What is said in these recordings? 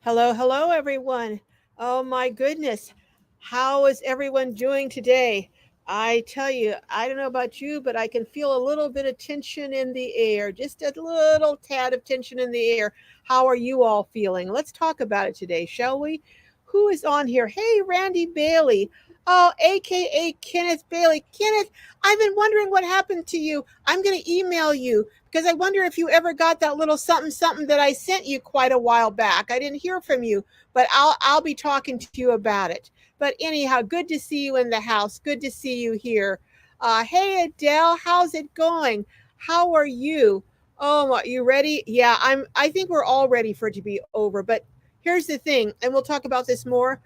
Hello, hello, everyone. Oh my goodness. How is everyone doing today? I tell you, I don't know about you, but I can feel a little bit of tension in the air, just a little tad of tension in the air. How are you all feeling? Let's talk about it today, shall we? Who is on here? Hey, Randy Bailey. Oh, AKA Kenneth Bailey. Kenneth, I've been wondering what happened to you. I'm going to email you because I wonder if you ever got that little something something that I sent you quite a while back. I didn't hear from you, but I'll be talking to you about it. But anyhow, good to see you in the house. Good to see you here. Hey Adele, how's it going? How are you? Oh, you ready? Yeah, I think we're all ready for it to be over. But here's the thing, and we'll talk about this more.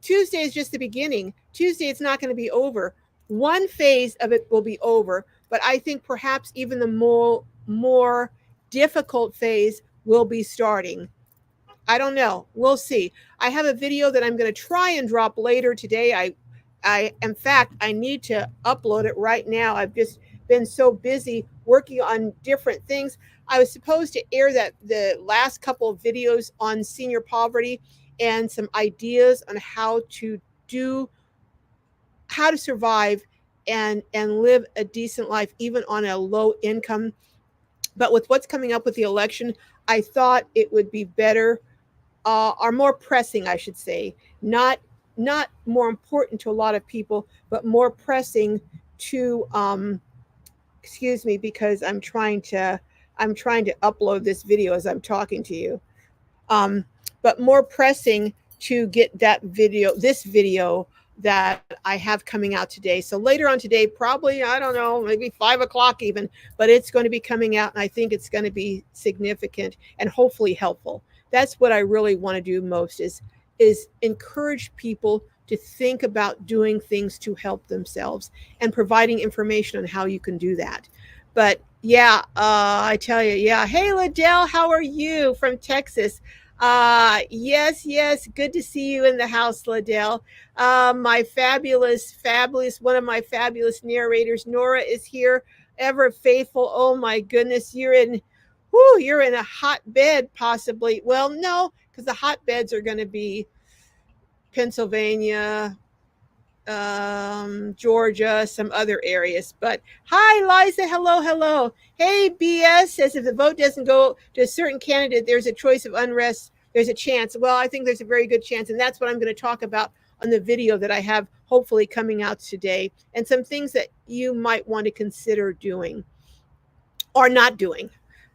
Tuesday is just the beginning. Tuesday, it's not going to be over. One phase of it will be over, but I think perhaps even the more difficult phase will be starting. I don't know. We'll see. I have a video that I'm going to try and drop later today. In fact, I need to upload it right now. I've just been so busy working on different things. I was supposed to air the last couple of videos on senior poverty and some ideas on do how to survive and live a decent life even on a low income. But with what's coming up with the election, I thought it would be better are more pressing, I should say, not more important to a lot of people, but more pressing to excuse me because I'm trying to upload this video as I'm talking to you. Um, but more pressing to get this video that I have coming out today. So later on today, probably, I don't know, maybe 5 o'clock even, but it's going to be coming out and I think it's going to be significant and hopefully helpful. That's what I really want to do most is encourage people to think about doing things to help themselves and providing information on how you can do that. But yeah, I tell you, yeah. Hey, Liddell, how are you from Texas? Yes, yes. Good to see you in the house, Liddell. My fabulous, one of my fabulous narrators, Nora, is here, ever faithful. Oh my goodness, you're in a hotbed, possibly. Well, no, because the hotbeds are going to be Pennsylvania, Georgia, some other areas. But hi, Liza. Hello, hello. Hey, BS says if the vote doesn't go to a certain candidate, there's a choice of unrest. There's a chance. Well, I think there's a very good chance. And that's what I'm going to talk about on the video that I have hopefully coming out today and some things that you might want to consider doing or not doing.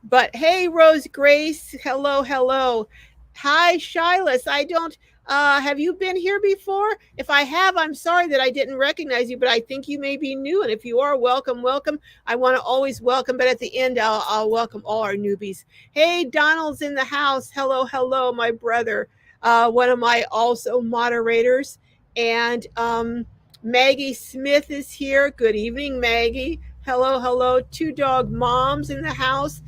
But hey, Rose Grace, hello, hello. Hi, Shilas. I don't. Have you been here before? If I have, I'm sorry that I didn't recognize you, but I think you may be new. And if you are, welcome, welcome. I want to always welcome, but at the end, I'll welcome all our newbies. Hey, Donald's in the house. Hello, hello, my brother. One of my also moderators. And Maggie Smith is here. Good evening, Maggie. Hello, hello. Two dog moms in the house.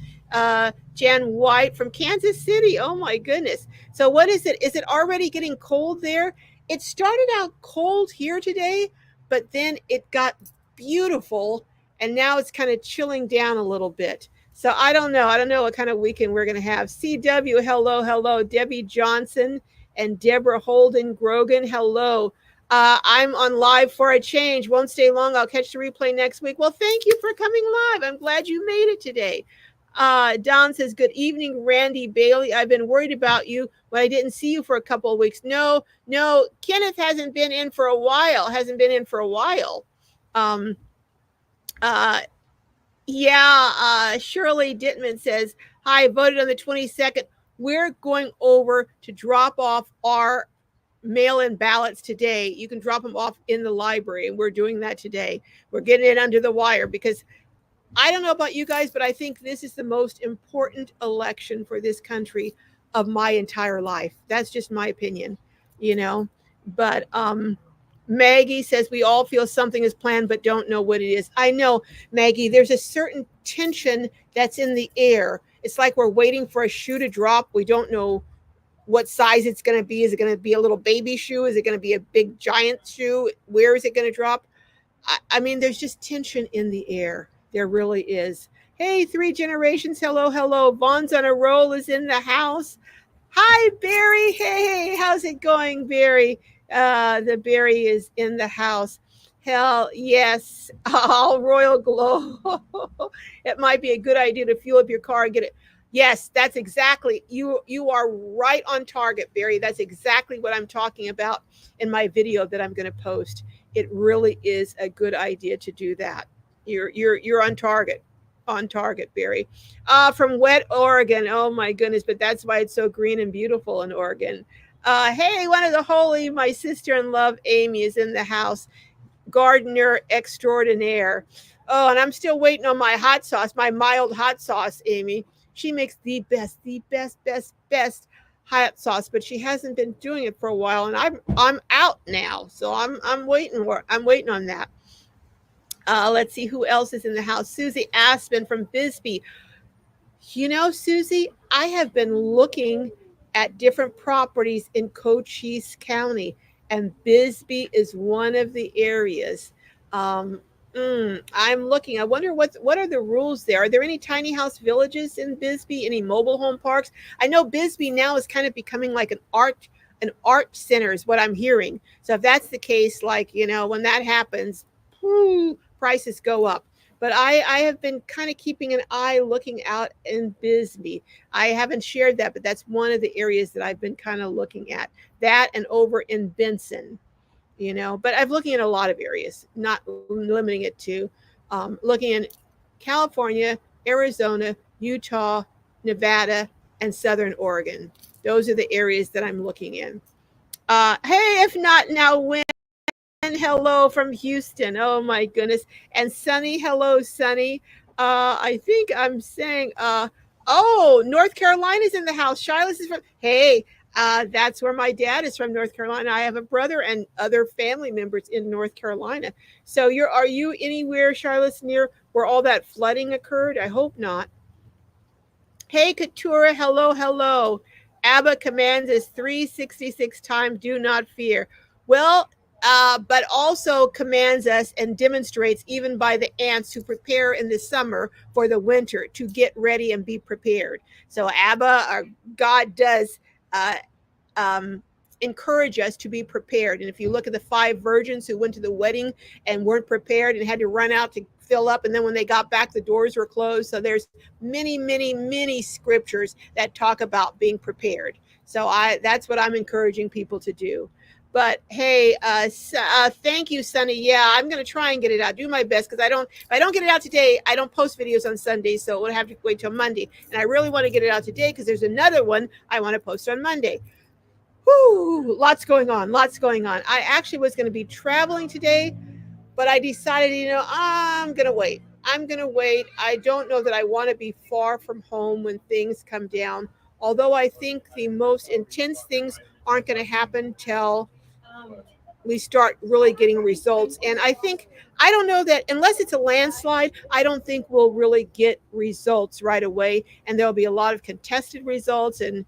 Jan White from Kansas City. Oh my goodness. So what is it? Is it already getting cold there? It started out cold here today, but then it got beautiful and now it's kind of chilling down a little bit. So I don't know. I don't know what kind of weekend we're going to have. CW, hello, hello. Debbie Johnson and Deborah Holden Grogan, hello. I'm on live for a change. Won't stay long. I'll catch the replay next week. Well, thank you for coming live. I'm glad you made it today. Don says, good evening, Randy Bailey. I've been worried about you when I didn't see you for a couple of weeks. No, Kenneth hasn't been in for a while. Um, uh, yeah, Shirley Dittman says, hi, I voted on the 22nd. We're going over to drop off our mail-in ballots today. You can drop them off in the library, and we're doing that today. We're getting it under the wire because I don't know about you guys, but I think this is the most important election for this country of my entire life. That's just my opinion, you know. But Maggie says we all feel something is planned but don't know what it is. I know, Maggie, there's a certain tension that's in the air. It's like we're waiting for a shoe to drop. We don't know what size it's going to be. Is it going to be a little baby shoe? Is it going to be a big giant shoe? Where is it going to drop? I mean, there's just tension in the air. There really is. Hey, three generations. Hello, hello. Vaughn's on a roll is in the house. Hi, Barry. Hey, how's it going, Barry? The Barry is in the house. Hell yes, all royal glow. It might be a good idea to fuel up your car and get it. Yes, that's exactly you. You are right on target, Barry. That's exactly what I'm talking about in my video that I'm going to post. It really is a good idea to do that. You're on target, Barry. From wet Oregon. Oh my goodness, but that's why it's so green and beautiful in Oregon. Hey, one of the holy, my sister in love, Amy, is in the house, gardener extraordinaire. Oh, and I'm still waiting on my hot sauce, my mild hot sauce, Amy. She makes the best hot sauce, but she hasn't been doing it for a while, and I'm out now, so I'm waiting on that. Let's see who else is in the house. Susie Aspen from Bisbee. You know, Susie, I have been looking at different properties in Cochise County, and Bisbee is one of the areas. Um, I'm looking. I wonder what are the rules there. Are there any tiny house villages in Bisbee? Any mobile home parks? I know Bisbee now is kind of becoming like an art center, is what I'm hearing. So if that's the case, like when that happens, prices go up. But I have been kind of keeping an eye looking out in Bisbee. I haven't shared that, but that's one of the areas that I've been kind of looking at. That and over in Benson. But I'm looking at a lot of areas, not limiting it to looking in California, Arizona, Utah, Nevada, and Southern Oregon. Those are the areas that I'm looking in. Hey, if not now, when? Hello from Houston. Oh my goodness. And Sunny, hello, Sunny. I think I'm saying, oh, North Carolina's in the house. Shilas is from, hey, that's where my dad is from, North Carolina. I have a brother and other family members in North Carolina. So are you anywhere, Shilas, near where all that flooding occurred? I hope not. Hey, Katura, hello, hello. Abba commands us 366 times, do not fear. Well, but also commands us and demonstrates even by the ants who prepare in the summer for the winter to get ready and be prepared. So Abba, our God, does uh, um, encourage us to be prepared. And if you look at the five virgins who went to the wedding and weren't prepared and had to run out to fill up, and then when they got back, the doors were closed. So there's many, many, many scriptures that talk about being prepared. So that's what I'm encouraging people to do. But hey, thank you, Sunny. Yeah, I'm gonna try and get it out. Do my best because if I don't get it out today, I don't post videos on Sundays, so we'll have to wait till Monday. And I really want to get it out today because there's another one I want to post on Monday. Whew, lots going on, lots going on. I actually was going to be traveling today, but I decided, I'm going to wait. I'm going to wait. I don't know that I want to be far from home when things come down, although I think the most intense things aren't going to happen till we start really getting results. And I don't know that unless it's a landslide, I don't think we'll really get results right away. And there'll be a lot of contested results and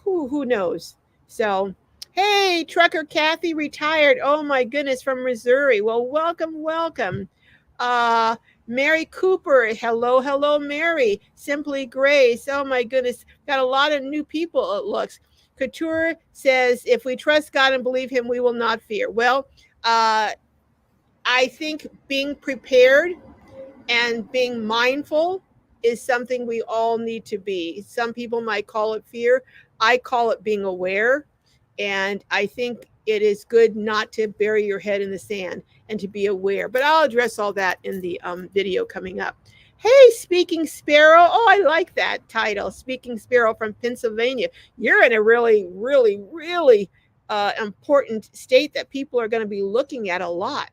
who knows? So, hey, trucker Kathy retired. Oh my goodness, from Missouri. Well, welcome, welcome. Uh, Mary Cooper. Hello, hello, Mary. Simply Grace. Oh my goodness, got a lot of new people. It looks. Couture says, "If we trust God and believe Him, we will not fear." Well, I think being prepared and being mindful is something we all need to be. Some people might call it fear. I call it being aware. And I think it is good not to bury your head in the sand and to be aware. But I'll address all that in the video coming up. Hey, Speaking Sparrow. Oh, I like that title, Speaking Sparrow from Pennsylvania. You're in a really, really, really important state that people are going to be looking at a lot.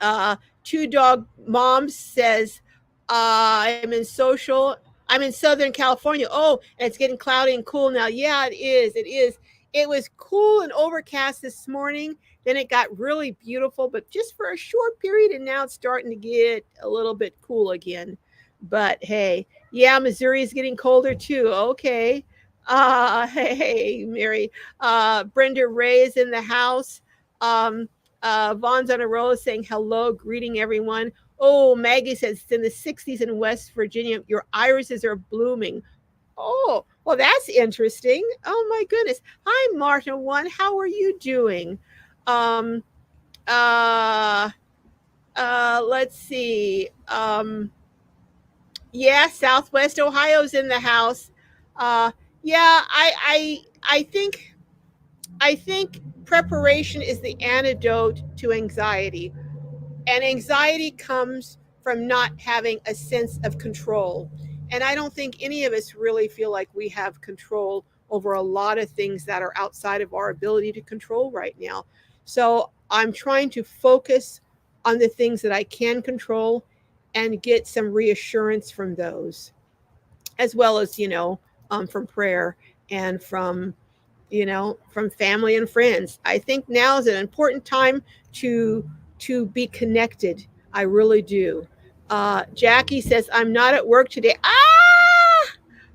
uh, Two Dog Mom says, I'm in Southern California. Oh, and it's getting cloudy and cool now. Yeah, it is. It is. It was cool and overcast this morning. Then it got really beautiful, but just for a short period. And now it's starting to get a little bit cool again. But hey, yeah, Missouri is getting colder too. Okay. Hey, Mary. Brenda Ray is in the house. Um, Vaughn's on a roll saying hello, greeting everyone. Oh, Maggie says it's in the 60s in West Virginia. Your irises are blooming. Oh, Well, that's interesting. Oh my goodness. Hi, Martin One. How are you doing? Um, uh, let's see. Yeah, Southwest Ohio's in the house. Uh, yeah, I think preparation is the antidote to anxiety. And anxiety comes from not having a sense of control. And I don't think any of us really feel like we have control over a lot of things that are outside of our ability to control right now. So I'm trying to focus on the things that I can control and get some reassurance from those, as well as, from prayer and from family and friends. I think now is an important time to be connected. I really do. Jackie says, I'm not at work today. Ah!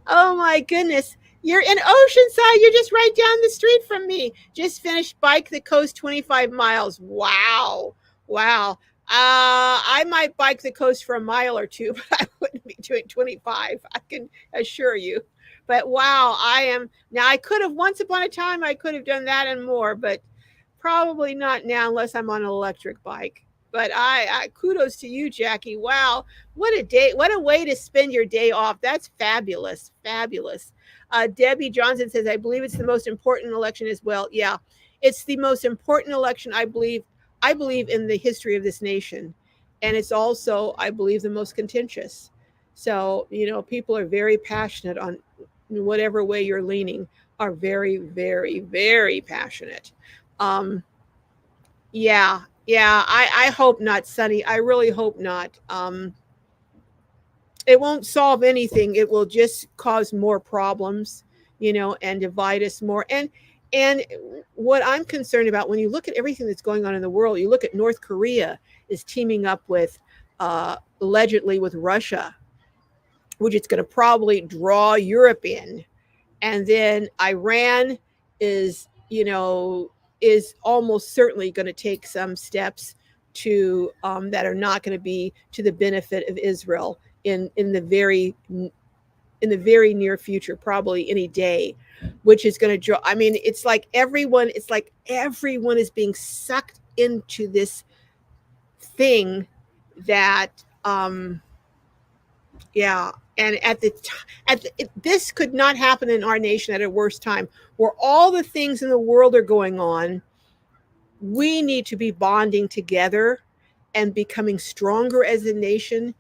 Oh my goodness. You're in Oceanside. You're just right down the street from me. Just finished Bike the Coast 25 miles. Wow. Wow. I might bike the coast for a mile or two, but I wouldn't be doing 25. I can assure you. But wow, I am now. I could have once upon a time. I could have done that and more, but probably not now unless I'm on an electric bike. But I kudos to you, Jackie. Wow, what a day! What a way to spend your day off. That's fabulous, fabulous. Debbie Johnson says, I believe it's the most important election as well. Yeah, it's the most important election I believe. I believe in the history of this nation, and it's also, I believe, the most contentious. So people are very passionate on whatever way you're leaning. Are very, very, very passionate. Um, yeah, yeah. I hope not, Sonny. I really hope not. It won't solve anything. It will just cause more problems, and divide us more. And what I'm concerned about, when you look at everything that's going on in the world, you look at North Korea is teaming up with, allegedly, with Russia, which is going to probably draw Europe in. And then Iran is, is almost certainly going to take some steps to, that are not going to be to the benefit of Israel in the very near future, probably any day, which is going to draw. I mean, it's like everyone is being sucked into this thing that, yeah. And this could not happen in our nation at a worse time, where all the things in the world are going on. We need to be bonding together and becoming stronger as a nation,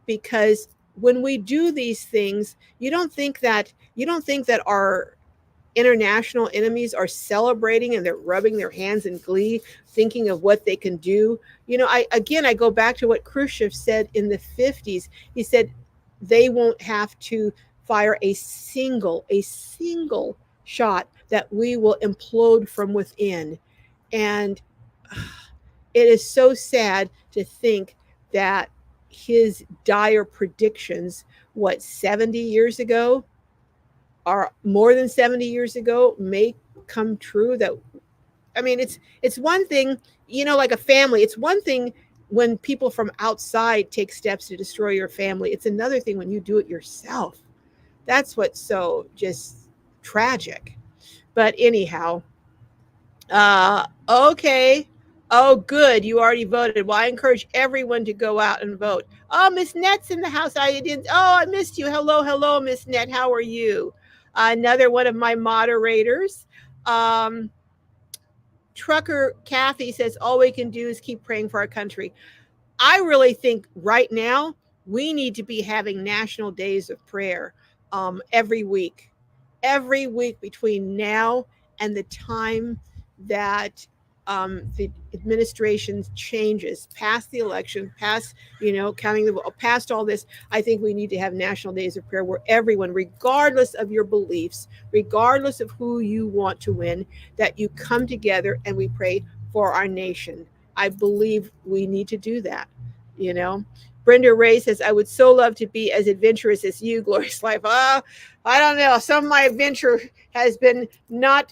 because when we do these things, you don't think that our international enemies are celebrating and they're rubbing their hands in glee, thinking of what they can do. I go back to what Khrushchev said in the 50s. He said they won't have to fire a single shot, that we will implode from within. And it is so sad to think that his dire predictions, what, 70 years ago, or more than 70 years ago, may come true. That, I mean, it's one thing, like a family. It's one thing when people from outside take steps to destroy your family. It's another thing when you do it yourself. That's what's so just tragic. But anyhow, okay. Oh, good. You already voted. Well, I encourage everyone to go out and vote. Oh, Miss Net's in the house. I didn't. Oh, I missed you. Hello, hello, Miss Net. How are you? Another one of my moderators. Um, Trucker Kathy says, all we can do is keep praying for our country. I really think right now we need to be having national days of prayer, every week between now and the time that, the administration changes, past the election, past, counting the past all this. I think we need to have national days of prayer where everyone, regardless of your beliefs, regardless of who you want to win, that you come together and we pray for our nation. I believe we need to do that. You know, Brenda Ray says, I would so love to be as adventurous as you, Glorious Life. I don't know. Some of my adventure has been not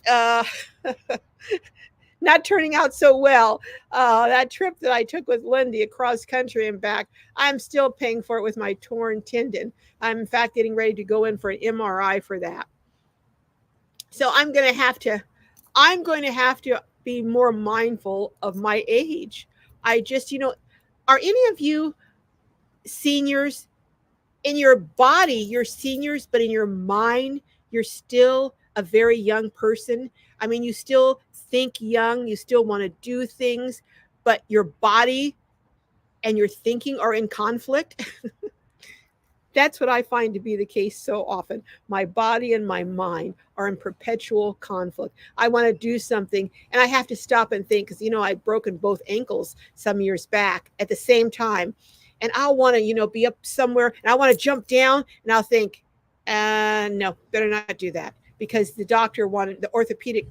turning out so well. That trip that I took with Lindy across country and back, I'm still paying for it with my torn tendon. I'm in fact getting ready to go in for an MRI for that. So I'm going to have to be more mindful of my age. I just, are any of you seniors? In your body, you're seniors, but in your mind, you're still a very young person. I mean, you still think young, you still want to do things, but your body and your thinking are in conflict. That's what I find to be the case so often. My body and my mind are in perpetual conflict. I want to do something and I have to stop and think because, I've broken both ankles some years back at the same time. And I'll want to, be up somewhere and I want to jump down and I'll think, no, better not do that because the orthopedic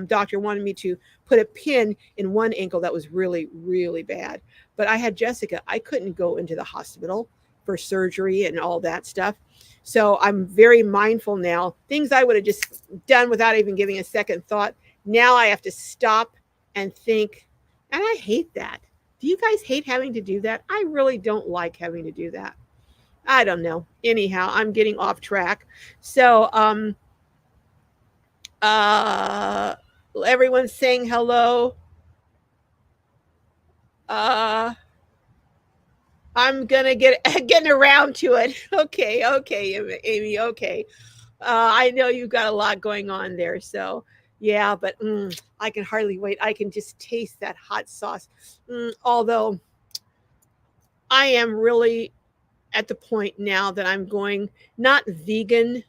doctor wanted me to put a pin in one ankle that was really, really bad. But I had Jessica. I couldn't go into the hospital for surgery and all that stuff. So I'm very mindful now. Things I would have just done without even giving a second thought. Now I have to stop and think. And I hate that. Do you guys hate having to do that? I really don't like having to do that. I don't know. Anyhow, I'm getting off track. So, uh, everyone's saying hello. Uh, I'm gonna get getting around to it. Okay, okay, Amy. Okay, I know you've got a lot going on there, so yeah. But I can hardly wait. I can just taste that hot sauce. Although I am really at the point now that I'm going not vegan,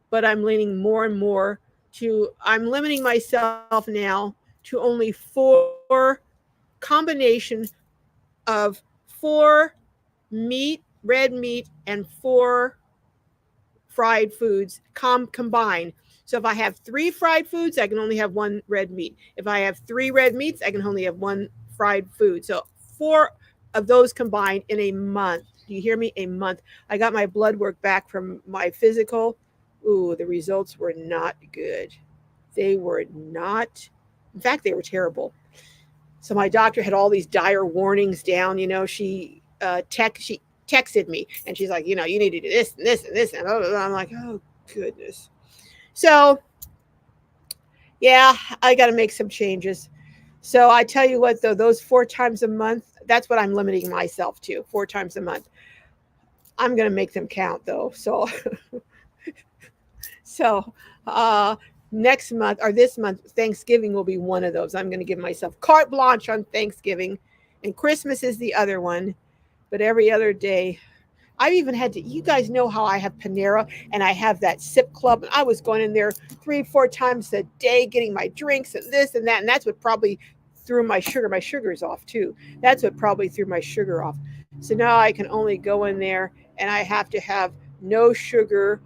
but I'm leaning more and more to. I'm limiting myself now to only 4 combination of 4 meat, red meat, and 4 fried foods combined. So if I have 3 fried foods, I can only have 1 red meat. If I have 3 red meats, I can only have 1 fried food. So 4 of those combined in a month. Do you hear me? A month. I got my blood work back from my physical. Ooh, the results were not good. They were not, in fact, they were terrible. So my doctor had all these dire warnings down. She texted me and she's like, you need to do this and this and this and blah, blah, blah. I'm like, oh goodness. So yeah, I got to make some changes. So I tell you what, though, those 4 times a month, that's what I'm limiting myself to. 4 times a month. I'm gonna make them count though. So uh, next month or this month, Thanksgiving will be one of those. I'm gonna give myself carte blanche on Thanksgiving, and Christmas is the other one. But every other day, I've even had to, you guys know how I have Panera and I have that sip club. And I was going in there 3, 4 times a day getting my drinks and this and that. And that's what probably threw my sugar. My sugar's off too. That's what probably threw my sugar off. So now I can only go in there and I have to have no sugar,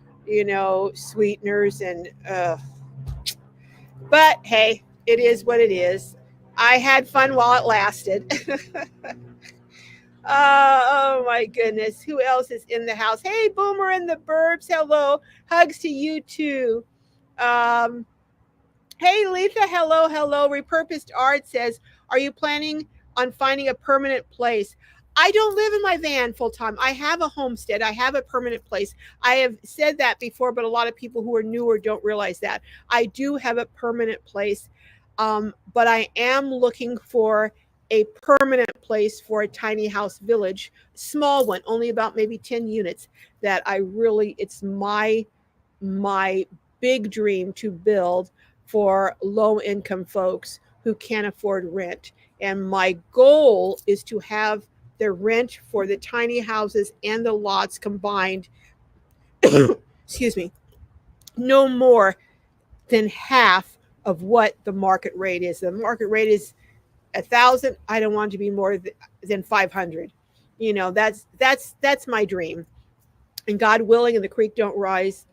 sweeteners but hey, it is what it is. I had fun while it lasted. Oh my goodness. Who else is in the house? Hey, Boomer and the Burbs. Hello. Hugs to you too. Um, hey, Letha. Hello, hello. Repurposed Art says, are you planning on finding a permanent place? I don't live in my van full time. I have a homestead. I have a permanent place. I have said that before, but a lot of people who are newer don't realize that. I do have a permanent place, but I am looking for a permanent place for a tiny house village, small one, only about maybe 10 units. That it's my big dream to build for low income folks who can't afford rent. And my goal is to have the rent for the tiny houses and the lots combined, excuse me, no more than half of what the market rate is. The market rate is 1,000. I don't want to be more than 500. That's my dream. And God willing, and the creek don't rise,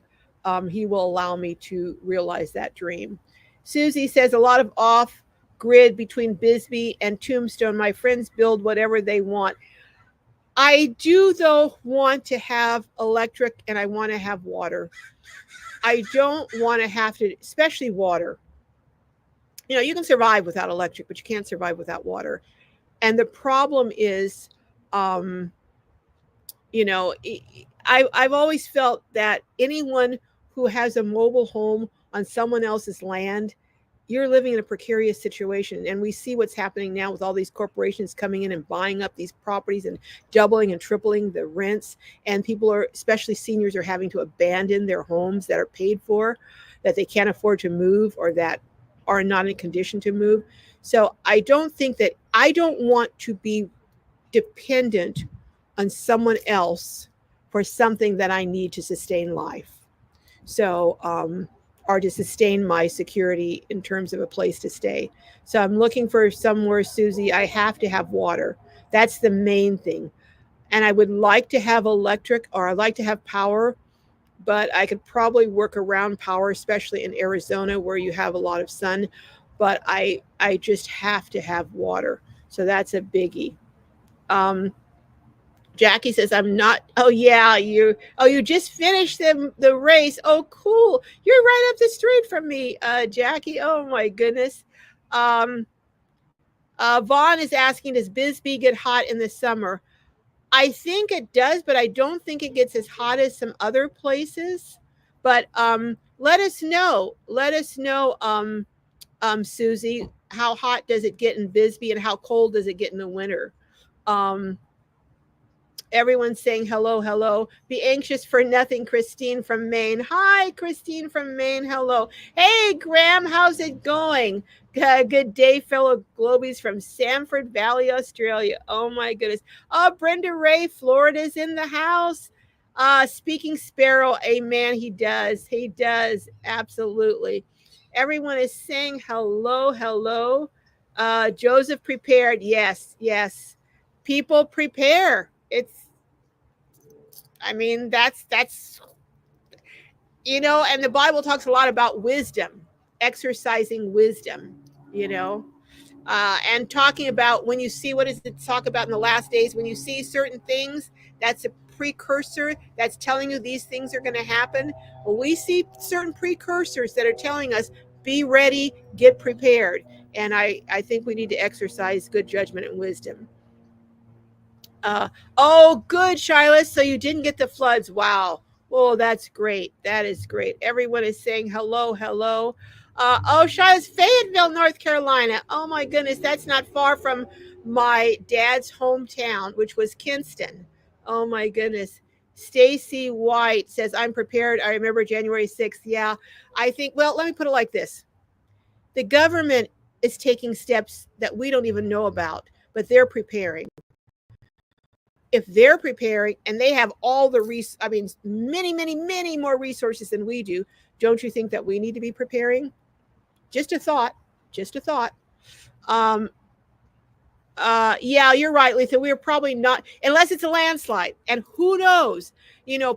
He will allow me to realize that dream. Susie says a lot of off grid between Bisbee and Tombstone. My friends build whatever they want. I do, though, want to have electric and I want to have water. I don't want to have to, especially water. You can survive without electric, but you can't survive without water. And the problem is, um, you know, I've always felt that anyone who has a mobile home on someone else's land, you're living in a precarious situation. And we see what's happening now with all these corporations coming in and buying up these properties and doubling and tripling the rents. And people are, especially seniors, are having to abandon their homes that are paid for, that they can't afford to move or that are not in condition to move. So I don't want to be dependent on someone else for something that I need to sustain life. So, or to sustain my security in terms of a place to stay. So I'm looking for somewhere, Susie, I have to have water. That's the main thing. And I would like to have electric, or I'd like to have power, but I could probably work around power, especially in Arizona where you have a lot of sun. But I just have to have water. So that's a biggie. Um, Jackie says, I'm not. Oh, yeah. You just finished the race. Oh, cool. You're right up the street from me, Jackie. Oh, my goodness. Um, Vaughn is asking, does Bisbee get hot in the summer? I think it does, but I don't think it gets as hot as some other places. But let us know. Let us know, Susie, how hot does it get in Bisbee and how cold does it get in the winter? Um, Everyone's saying hello, hello. Be anxious for nothing, Christine from Maine. Hi, Christine from Maine. Hello. Hey, Graham, how's it going? Good day, fellow Globies from Sanford Valley, Australia. Oh, my goodness. Oh, Brenda Ray, Florida's in the house. Speaking Sparrow, amen. He does. He does. Absolutely. Everyone is saying hello, hello. Joseph prepared. Yes, yes. People prepare. That's and the Bible talks a lot about wisdom, exercising wisdom, you know, and talking about when you see, what does it talk about in the last days? When you see certain things, that's a precursor that's telling you these things are going to happen. Well, we see certain precursors that are telling us, be ready, get prepared. And I think we need to exercise good judgment and wisdom. Uh, oh, good, Shilas. So you didn't get the floods. Wow. Oh, that's great. That is great. Everyone is saying hello, hello. Oh, Shilas, Fayetteville, North Carolina. Oh, my goodness. That's not far from my dad's hometown, which was Kinston. Oh, my goodness. Stacy White says, I'm prepared. I remember January 6th. Yeah, I think, well, let me put it like this. The government is taking steps that we don't even know about, but they're preparing. If they're preparing and they have all the many more resources than we do, don't you think that we need to be preparing? Just a thought. Just a thought. Um, yeah, you're right, Letha. We're probably not, unless it's a landslide. And who knows?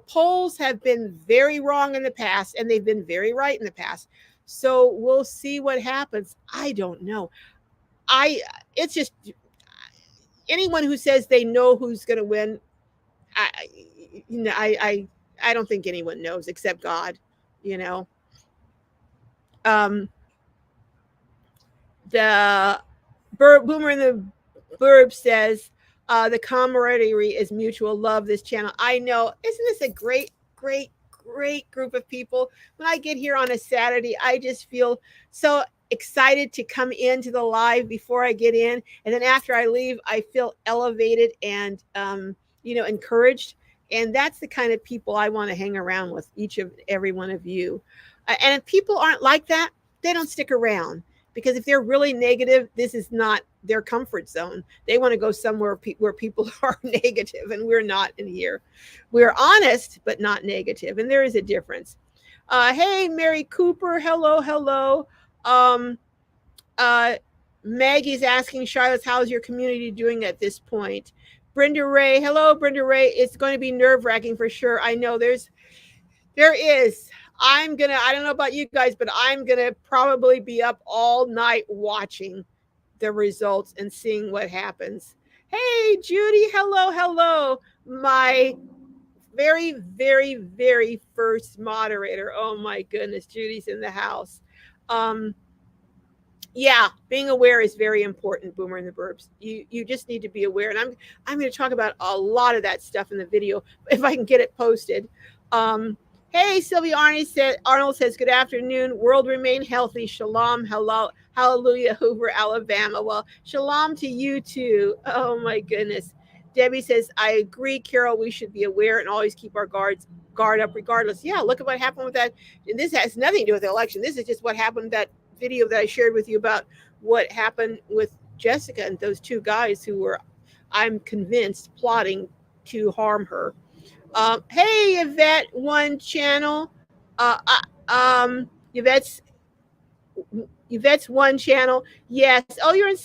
Polls have been very wrong in the past, and they've been very right in the past. So we'll see what happens. I don't know. It's just anyone who says they know who's going to win. I, I don't think anyone knows except God. You know, um, the Boomer in the Burb says the camaraderie is mutual. Love this channel. I know. Isn't this a great, great, great group of people? When I get here on a Saturday, I just feel so excited to come into the live before I get in, and then after I leave, I feel elevated and encouraged. And that's the kind of people I want to hang around with, every one of you. And if people aren't like that, they don't stick around. Because if they're really negative, this is not their comfort zone. They want to go somewhere where people are negative, and we're not in here. We're honest, but not negative, and there is a difference. Hey, Mary Cooper, hello, hello. Maggie's asking, Charlotte, how's your community doing at this point? Brenda Ray, hello, Brenda Ray. It's going to be nerve-wracking for sure. I know there is. I don't know about you guys, but I'm going to probably be up all night watching the results and seeing what happens. Hey, Judy, hello, hello. My very, very, very first moderator. Oh my goodness, Judy's in the house. Yeah, being aware is very important, Boomer and the Burbs. You just need to be aware. And I'm going to talk about a lot of that stuff in the video if I can get it posted. Hey, Sylvia Arnold says, good afternoon. World remain healthy. Shalom, hello, hallelujah, Hoover, Alabama. Well, shalom to you too. Oh my goodness. Debbie says, I agree, Carol. We should be aware and always keep our guard up regardless. Yeah, look at what happened with that. And this has nothing to do with the election. This is just what happened, that video that I shared with you about what happened with Jessica and those two guys who were, I'm convinced, plotting to harm her. Hey, Yvette, one channel. Yvette's one channel. Yes. Oh, you're in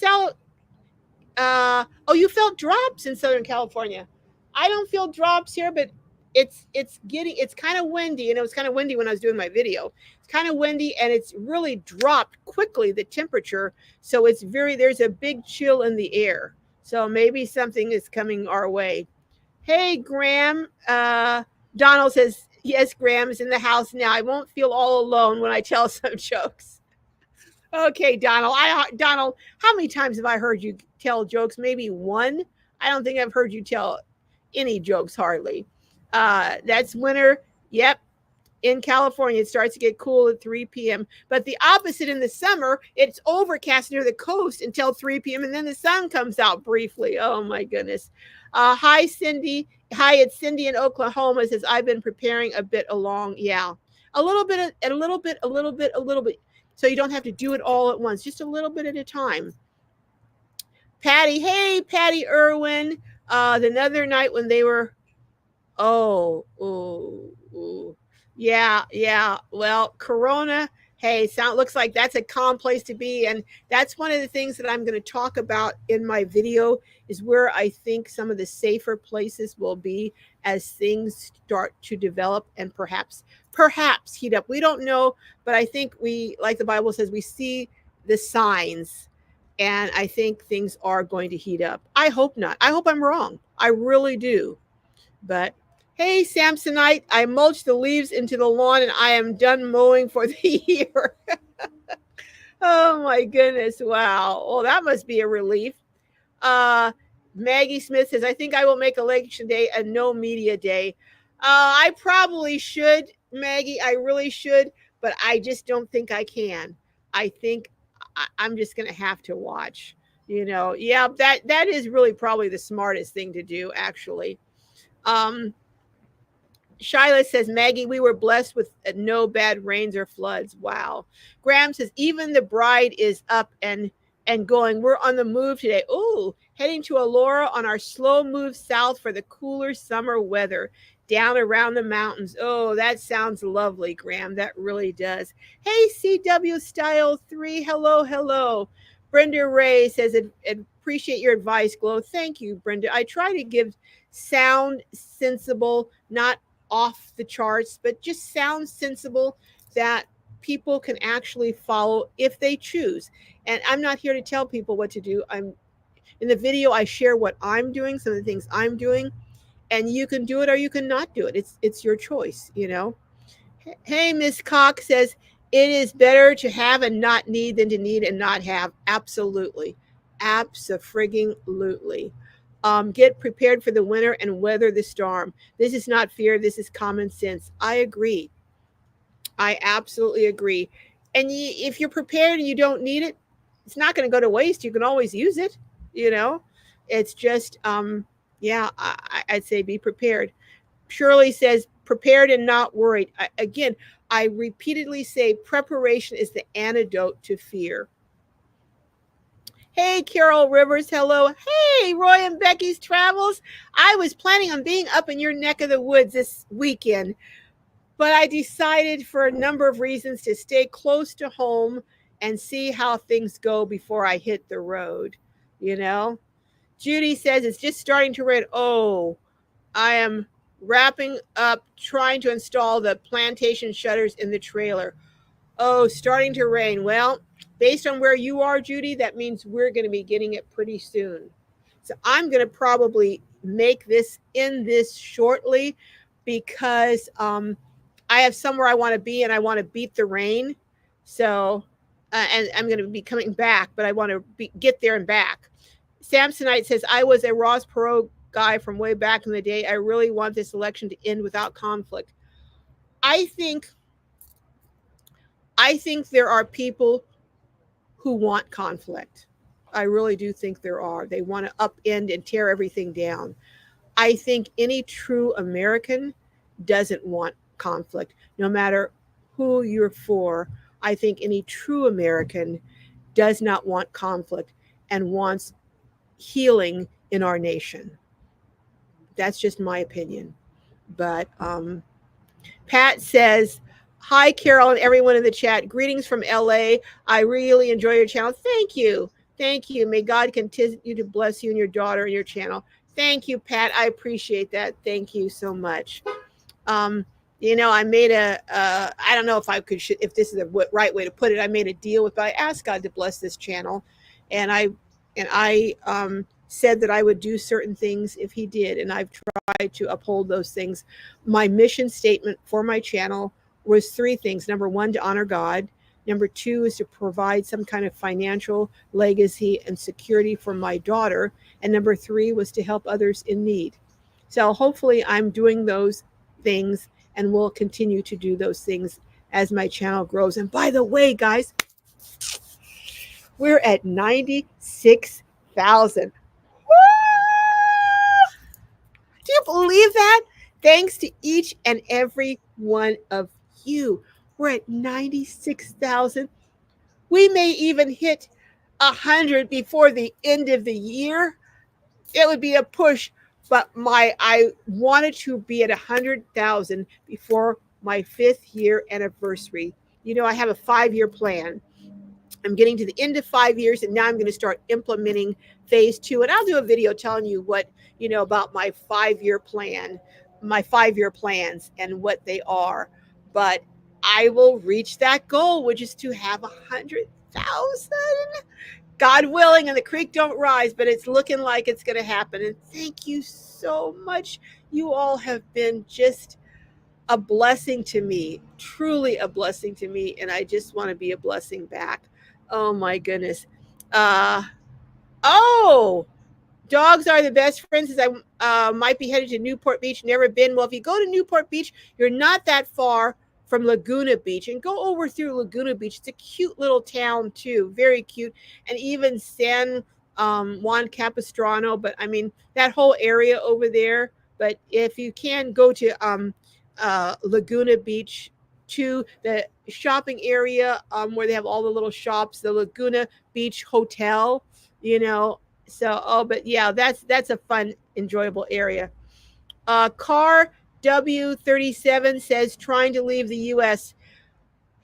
oh, you felt drops in Southern California. I don't feel drops here, but it's kind of windy, and it was kind of windy when I was doing my video. It's kind of windy, and it's really dropped quickly, the temperature. So there's a big chill in the air. So maybe something is coming our way. Hey, Graham. Donald says, yes, Graham is in the house now. I won't feel all alone when I tell some jokes. Okay, Donald. Donald, how many times have I heard you tell jokes? Maybe one. I don't think I've heard you tell any jokes hardly. That's winter. Yep, in California, it starts to get cool at 3 p.m. But the opposite in the summer, it's overcast near the coast until 3 p.m. and then the sun comes out briefly. Oh my goodness. Hi, Cindy. Hi, it's Cindy in Oklahoma. Says, I've been preparing a bit along. Yeah. A little bit, a little bit, a little bit, a little bit. So you don't have to do it all at once, just a little bit at a time. Patty, hey, Patty Irwin. The other night when they were, oh, yeah, yeah. Well, Corona, hey, looks like that's a calm place to be. And that's one of the things that I'm going to talk about in my video, is where I think some of the safer places will be as things start to develop and perhaps heat up. We don't know, but I think like the Bible says, we see the signs. And I think things are going to heat up. I hope not. I hope I'm wrong. I really do. But hey, Samsonite, I mulched the leaves into the lawn and I am done mowing for the year. Oh my goodness. Wow. Well, that must be a relief. Maggie Smith says, I think I will make election day a no media day. I probably should, Maggie. I really should, but I just don't think I can. I think I'm just going to have to watch. Yeah, that is really probably the smartest thing to do, actually. Shyla says, Maggie, we were blessed with no bad rains or floods. Wow. Graham says, even the bride is up and going. We're on the move today. Oh, heading to Alora on our slow move south for the cooler summer weather down around the mountains. Oh, that sounds lovely, Graham. That really does. Hey, CW Style 3. Hello, hello. Brenda Ray says, appreciate your advice, Glow. Thank you, Brenda. I try to give sound sensible, not off the charts, but just sounds sensible that people can actually follow if they choose. And I'm not here to tell people what to do. I'm in the video, I share what I'm doing, some of the things I'm doing, and you can do it or you can not do it. It's your choice. Hey, Miss Cox says, it is better to have and not need than to need and not have. Absolutely. Abso-frigging-lutely. Get prepared for the winter and weather the storm. This is not fear. This is common sense. I agree. I absolutely agree. And if you're prepared and you don't need it, it's not going to go to waste. You can always use it. It's just, yeah, I'd say be prepared. Shirley says, prepared and not worried. Again, I repeatedly say preparation is the antidote to fear. Hey, Carol Rivers, hello. Hey, Roy and Becky's Travels. I was planning on being up in your neck of the woods this weekend, but I decided for a number of reasons to stay close to home and see how things go before I hit the road. Judy says it's just starting to rain. Oh, I am wrapping up trying to install the plantation shutters in the trailer. Oh, starting to rain. Well, based on where you are, Judy, that means we're going to be getting it pretty soon. So I'm going to probably make this shortly because I have somewhere I want to be and I want to beat the rain. So, and I'm going to be coming back, but I want to get there and back. Samsonite says, I was a Ross Perot guy from way back in the day. I really want this election to end without conflict. I think I think there are people who want conflict. I really do think there are. They want to upend and tear everything down. I think any true American doesn't want conflict, no matter who you're for. I think any true American does not want conflict and wants healing in our nation. That's just my opinion. But Pat says, "Hi, Carol, and everyone in the chat. Greetings from LA. I really enjoy your channel. Thank you. Thank you. May God continue to bless you and your daughter and your channel." Thank you, Pat. I appreciate that. Thank you so much. Um, I made I don't know if I could, if this is the right way to put it. I made a deal with, I asked God to bless this channel, and I said that I would do certain things if He did, and I've tried to uphold those things. My mission statement for my channel was three things. Number one, to honor God. Number two is to provide some kind of financial legacy and security for my daughter. And number three was to help others in need. So hopefully I'm doing those things and will continue to do those things as my channel grows. And by the way, guys, we're at 96,000. Do you believe that? Thanks to each and every one of you. We're at 96,000. We may even hit 100 before the end of the year. It would be a push, but I wanted to be at 100,000 before my 5th year anniversary. I have a 5-year plan. I'm getting to the end of 5 years, and now I'm going to start implementing phase 2. And I'll do a video telling you what, about my 5-year plan, my 5-year plans and what they are. But I will reach that goal, which is to have 100,000. God willing, and the creek don't rise, but it's looking like it's going to happen. And thank you so much. You all have been just a blessing to me, truly a blessing to me. And I just want to be a blessing back. Oh my goodness. Uh, oh, dogs are the best friends. As I might be headed to Newport Beach, never been. Well, if you go to Newport Beach, you're not that far from Laguna Beach, and go over through Laguna Beach. It's a cute little town too, very cute, and even San Juan Capistrano. But I mean that whole area over there. But if you can go to Laguna Beach, to the shopping area where they have all the little shops, the Laguna Beach Hotel, So, but yeah, that's a fun, enjoyable area. Car W37 says trying to leave the U.S.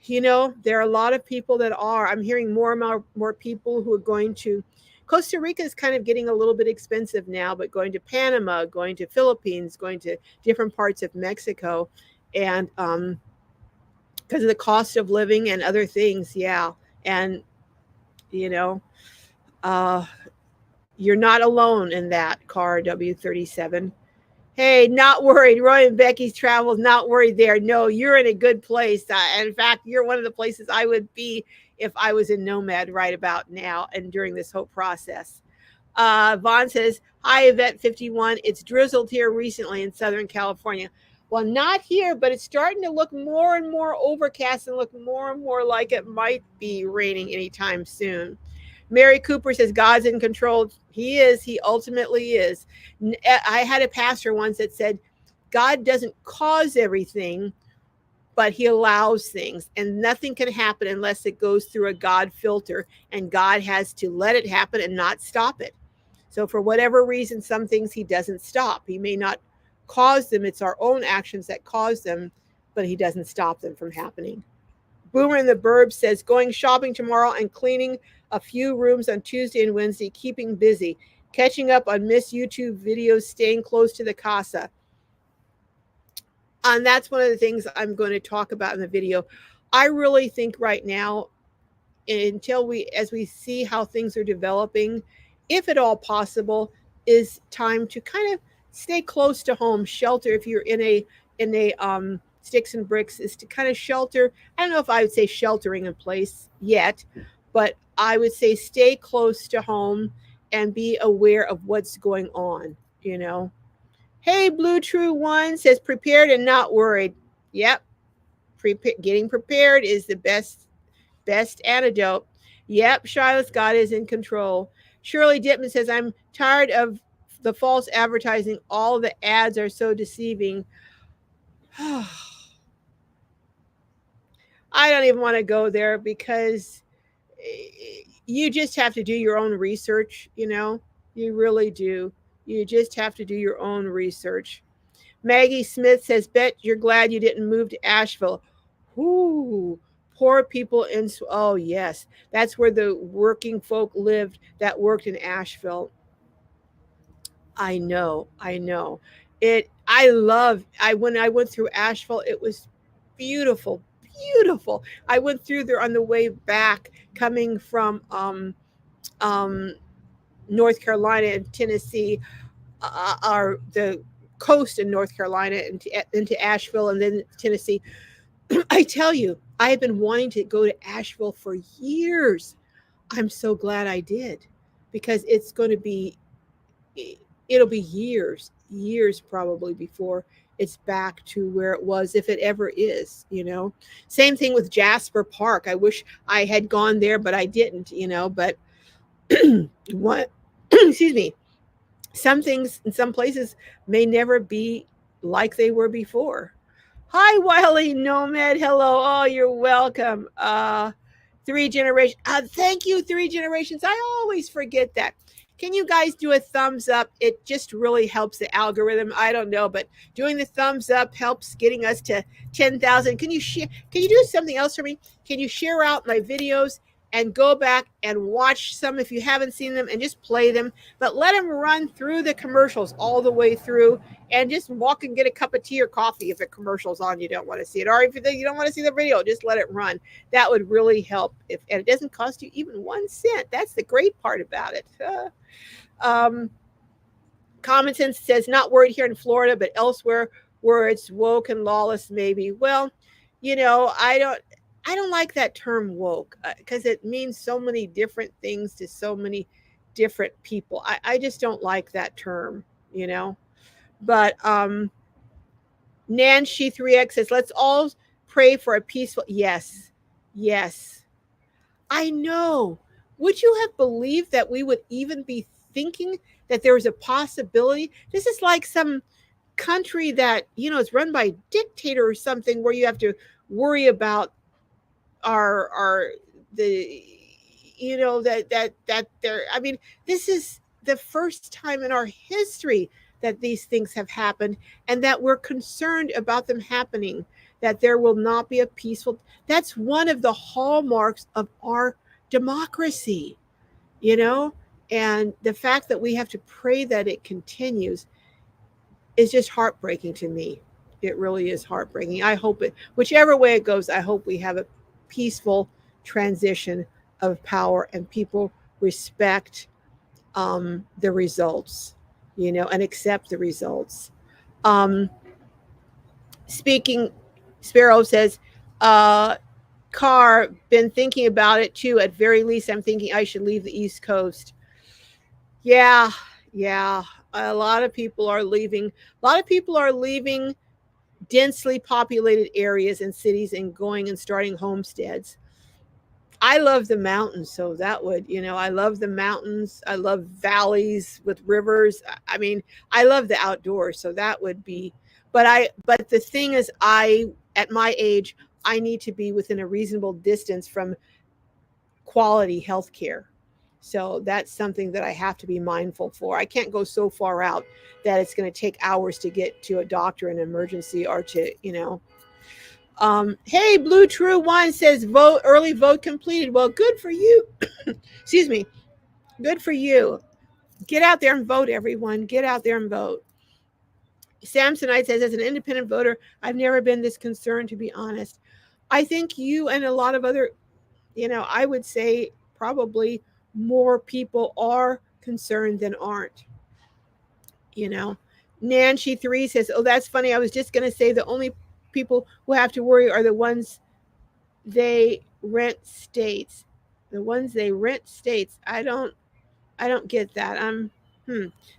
There are a lot of people that are. I'm hearing more and more people who are going to. Costa Rica is kind of getting a little bit expensive now, but going to Panama, going to Philippines, going to different parts of Mexico, and because of the cost of living and other things, yeah. And you know, uh, you're not alone in that, Car W37. Hey, not worried. Roy and Becky's travels, not worried there. No, you're in a good place. In fact, you're one of the places I would be if I was in Nomad right about now and during this whole process. Vaughn says, "Hi, Yvette 51. It's drizzled here recently in Southern California." Well, not here, but it's starting to look more and more overcast and look more and more like it might be raining anytime soon. Mary Cooper says, "God's in control." He is. He ultimately is. I had a pastor once that said, God doesn't cause everything, but He allows things. And nothing can happen unless it goes through a God filter. And God has to let it happen and not stop it. So for whatever reason, some things He doesn't stop. He may not cause them. It's our own actions that cause them, but He doesn't stop them from happening. Boomer in the Burb says, "Going shopping tomorrow and cleaning a few rooms on Tuesday and Wednesday, keeping busy, catching up on missed YouTube videos, staying close to the casa." And that's one of the things I'm going to talk about in the video. I really think right now, as we see how things are developing, if at all possible, is time to kind of stay close to home, shelter. If you're in a sticks and bricks, is to kind of shelter. I don't know if I would say sheltering in place yet, but I would say stay close to home and be aware of what's going on. Hey, Blue True One says prepared and not worried. Yep. getting prepared is the best antidote. Yep, Shiloh's God is in control. Shirley Dittman says, I'm tired of the false advertising. All the ads are so deceiving. I don't even want to go there because you just have to do your own research, you know? You really do. You just have to do your own research. Maggie Smith says, bet you're glad you didn't move to Asheville. Ooh, poor people in, oh, yes. That's where the working folk lived that worked in Asheville. I know, I know. When I went through Asheville, it was beautiful, beautiful. I went through there on the way back coming from um, North Carolina and Tennessee, or the coast in North Carolina into Asheville and then Tennessee. I tell you, I have been wanting to go to Asheville for years. I'm so glad I did because it'll be years probably before it's back to where it was, if it ever is, you know. Same thing with Jasper Park. I wish I had gone there, but I didn't, you know. But what, excuse me, some things in some places may never be like they were before. Hi, Wiley Nomad. Hello. Oh, you're welcome. Three generations. Thank you, three generations. I always forget that. Can you guys do a thumbs up? It just really helps the algorithm. I don't know, but doing the thumbs up helps getting us to 10,000. Can you share? Can you do something else for me? Can you share out my videos and go back and watch some if you haven't seen them and just play them, but let them run through the commercials all the way through and just walk and get a cup of tea or coffee if a commercial's on you don't want to see it, or if you don't want to see the video, just let it run. That would really help. And it doesn't cost you even 1 cent. That's the great part about it. Um, Common Sense says, not worried here in Florida, but elsewhere where it's woke and lawless, maybe. Well, you know, I don't like that term woke because it means so many different things to so many different people. I just don't like that term, you know. But Nancy 3X says, let's all pray for a peaceful. Yes, yes. I know. Would you have believed that we would even be thinking that there was a possibility? This is like some country that, you know, is run by a dictator or something where you have to worry about our the you know that they're, I mean, this is the first time in our history that these things have happened and that we're concerned about them happening, that there will not be a peaceful. That's one of the hallmarks of our democracy, you know. And the fact that we have to pray that it continues is just heartbreaking to me. It really is heartbreaking. I hope it, whichever way it goes, I hope we have a peaceful transition of power and people respect the results, you know, and accept the results. Um, Speaking, Sparrow says, Carr, been thinking about it too. At very least, I'm thinking I should leave the East Coast. Yeah, yeah. A lot of people are leaving. A lot of people are leaving densely populated areas and cities and going and starting homesteads. I love the mountains, so that would, you know, I love the mountains. I love valleys with rivers. I mean, I love the outdoors, so that would be. But the thing is, at my age, I need to be within a reasonable distance from quality health care. So that's something that I have to be mindful for. I can't go so far out that it's going to take hours to get to a doctor in an emergency or to, you know. Hey, Blue True One says vote early vote completed. Well, good for you. Excuse me. Good for you. Get out there and vote, everyone. Get out there and vote. Samsonite says, as an independent voter, I've never been this concerned, to be honest. I think you and a lot of other, you know, I would say probably more people are concerned than aren't, you know. Nancy 3 says, oh, that's funny. I was just going to say the only people who have to worry are the ones they rent states. The ones they rent states. I don't get that.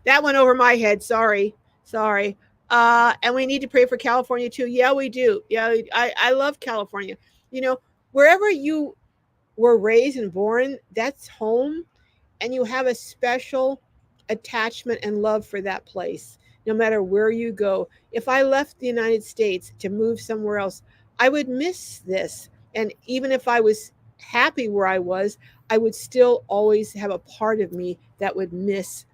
That went over my head. Sorry. Sorry. And we need to pray for California too. Yeah, we do. Yeah, I love California. You know, wherever you were raised and born, that's home, and you have a special attachment and love for that place no matter where you go. If I left the United States to move somewhere else, I would miss this. And even if I was happy where I was, I would still always have a part of me that would miss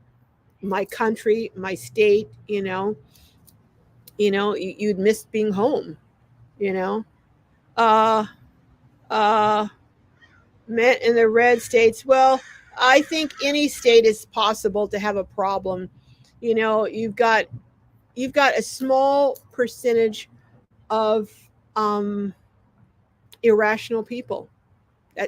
my country, my state, you'd miss being home, you know. Uh uh Met in the red states. Well, I think any state is possible to have a problem. You've got a small percentage of um, irrational people.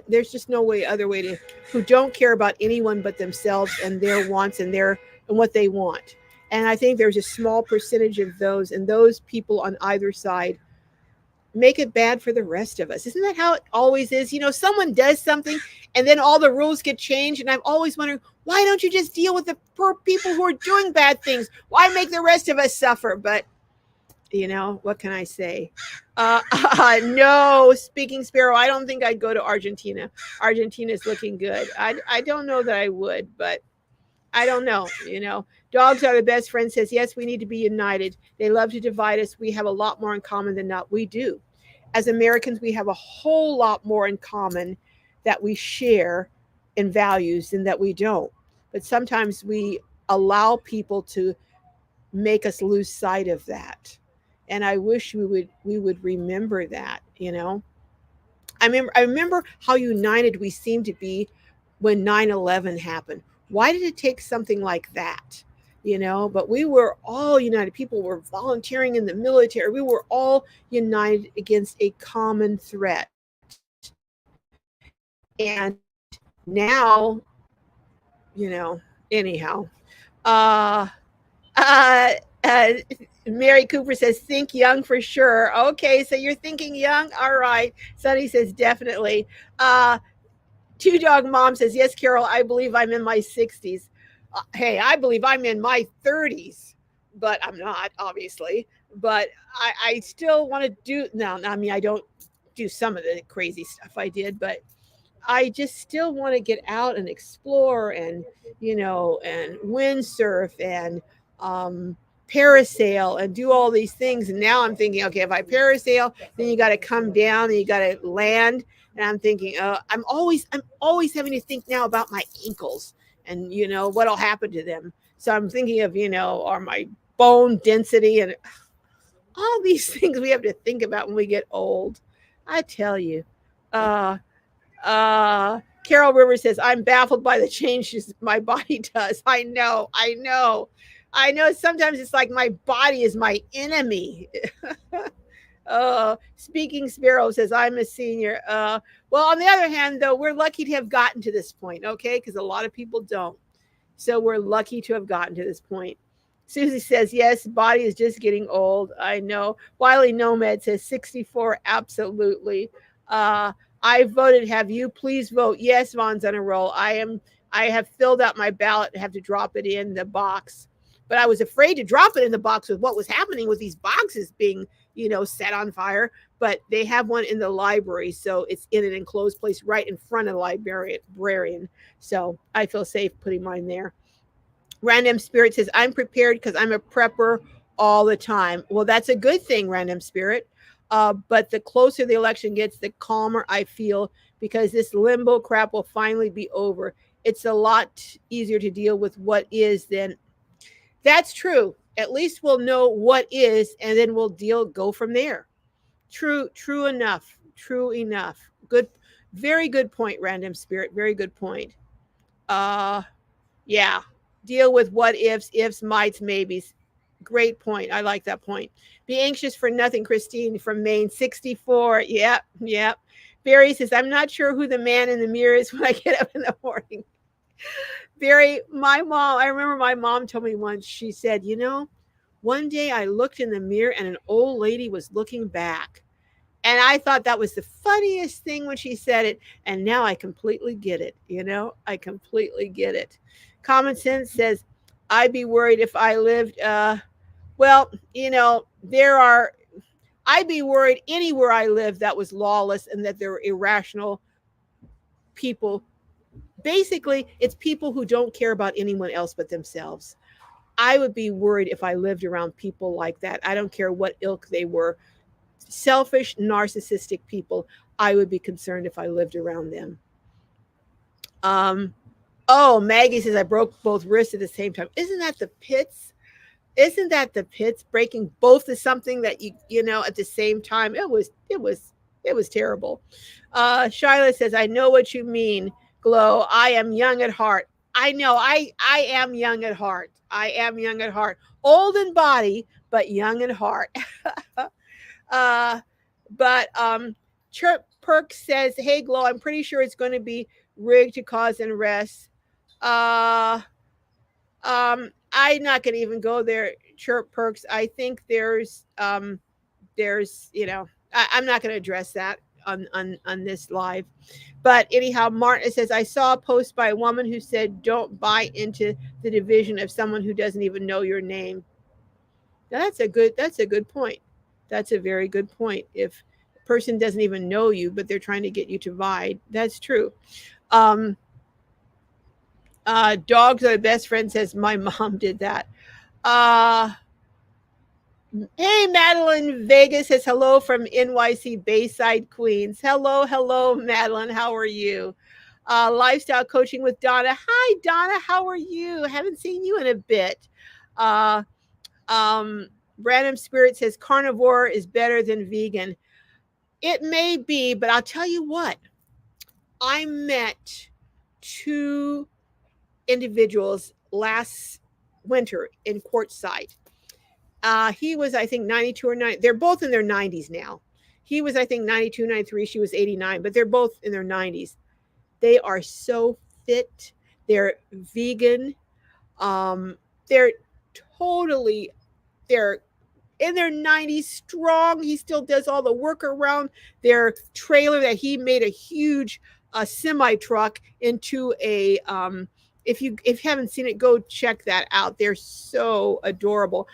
There's just no way other way to who don't care about anyone but themselves and their wants and what they want. And I think there's a small percentage of those, and those people on either side make it bad for the rest of us. Isn't that how it always is? Someone does something and then all the rules get changed. And I've always wondered, why don't you just deal with the poor people who are doing bad things? Why make the rest of us suffer? But, what can I say? No, speaking sparrow, I don't think I'd go to Argentina. Argentina's looking good. I don't know that I would, but I don't know. Dogs are the best friend says, yes, we need to be united. They love to divide us. We have a lot more in common than not. We do. As Americans, we have a whole lot more in common that we share in values than that we don't. But sometimes we allow people to make us lose sight of that. And I wish we would remember that. I remember how united we seemed to be when 9/11 happened. Why did it take something like that? But we were all united. People were volunteering in the military. We were all united against a common threat. And now, anyhow, uh, uh, uh, Mary Cooper says, think young for sure. Okay, so you're thinking young? All right. Sunny says, definitely. Two Dog Mom says, yes, Carol, I believe I'm in my 60s. Hey, I believe I'm in my 30s, but I'm not, obviously. But I still want to do, no, I mean, I don't do some of the crazy stuff I did, but I just still want to get out and explore and windsurf and parasail and do all these things. And now I'm thinking, okay, if I parasail, then you got to come down and you got to land. And I'm thinking, I'm always having to think now about my ankles and what'll happen to them. So I'm thinking of or my bone density and all these things we have to think about when we get old. I tell you. Uh, Carol Rivers says, I'm baffled by the changes my body does. I know. Sometimes it's like my body is my enemy. Speaking Sparrow says, I'm a senior. Well, on the other hand, though, we're lucky to have gotten to this point, okay? Because a lot of people don't. So we're lucky to have gotten to this point. Susie says, yes, body is just getting old. I know. Wiley Nomad says 64. Absolutely. I voted. Have you? Please vote. Yes, Vaughn's on a roll. I have filled out my ballot and have to drop it in the box. But I was afraid to drop it in the box with what was happening with these boxes being, set on fire. But they have one in the library, so it's in an enclosed place right in front of the librarian. So I feel safe putting mine there. Random Spirit says, I'm prepared because I'm a prepper all the time. Well, that's a good thing, Random Spirit. But the closer the election gets, the calmer I feel because this limbo crap will finally be over. It's a lot easier to deal with what is than that's true. At least we'll know what is, and then we'll go from there. True enough. True enough. Good, very good point, Random Spirit. Very good point. Uh, yeah, deal with what ifs, mights, maybes. Great point. I like that point. Be anxious for nothing, Christine from Maine, 64. Yep. Barry says, I'm not sure who the man in the mirror is when I get up in the morning. Barry, I remember my mom told me once, she said, one day I looked in the mirror and an old lady was looking back. And I thought that was the funniest thing when she said it. And now I completely get it. I completely get it. Common Sense says, I'd be worried if I lived Well, there are, I'd be worried anywhere I live that was lawless and that there were irrational people. Basically, it's people who don't care about anyone else but themselves. I would be worried if I lived around people like that. I don't care what ilk they were. Selfish, narcissistic people. I would be concerned if I lived around them. Um, oh, Maggie says I broke both wrists at the same time. Isn't that the pits? Isn't that the pits? Breaking both is something that you at the same time. It was terrible. Shyla says, I know what you mean, Glow. I am young at heart. I know. I am young at heart. I am young at heart. Old in body, but young at heart. uh, but Chirp Perk says, hey, Glow, I'm pretty sure it's going to be rigged to cause unrest. Uh, I'm not going to even go there, Chirp Perks. I think there's I'm not going to address that on this live. But anyhow, Martin says, I saw a post by a woman who said, don't buy into the division of someone who doesn't even know your name. Now, that's a good point. That's a very good point. If a person doesn't even know you, but they're trying to get you to buy, that's true. Um, Dogs are the best friend says my mom did that. Uh, Hey, Madeline Vegas says hello from NYC Bayside, Queens. Hello, hello, Madeline. How are you? Lifestyle coaching with Donna. Hi, Donna. How are you? Haven't seen you in a bit. Uh, Random Spirit says carnivore is better than vegan. It may be, but I'll tell you what. I met two individuals last winter in Quartzsite. He was, I think, 92 or 90. They're both in their 90s now. He was, I think, 92, 93. She was 89, but they're both in their 90s. They are so fit. They're vegan. They're totally, they're in their 90s, strong. He still does all the work around their trailer that he made a huge semi truck into a. If you haven't seen it, go check that out. They're so adorable,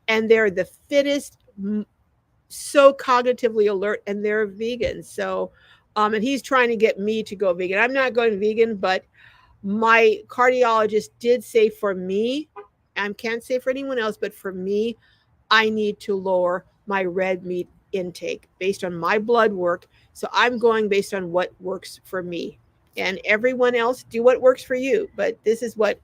and they're the fittest, so cognitively alert, and they're vegan. So, and he's trying to get me to go vegan. I'm not going vegan, but my cardiologist did say for me, I can't say for anyone else, but for me, I need to lower my red meat intake based on my blood work. So I'm going based on what works for me. And everyone else, do what works for you. But this is what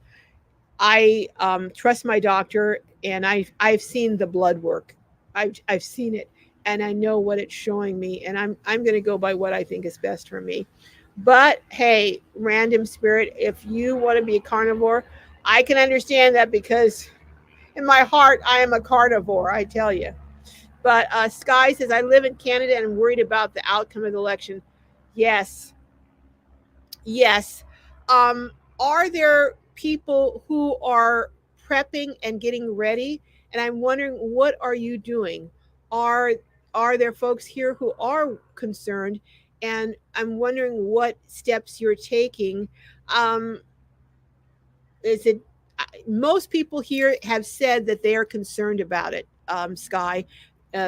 I trust my doctor, and I've seen the blood work. I've seen it, and I know what it's showing me, and I'm going to go by what I think is best for me. But hey, random spirit, if you want to be a carnivore, I can understand that because in my heart I am a carnivore. I tell you. But Sky says I live in Canada and I'm worried about the outcome of the election. Yes, yes. Um, are there people who are prepping and getting ready? And I'm wondering, what are you doing? Are are there folks here who are concerned? And I'm wondering what steps you're taking. Um, is it Most people here have said that they are concerned about it, Sky.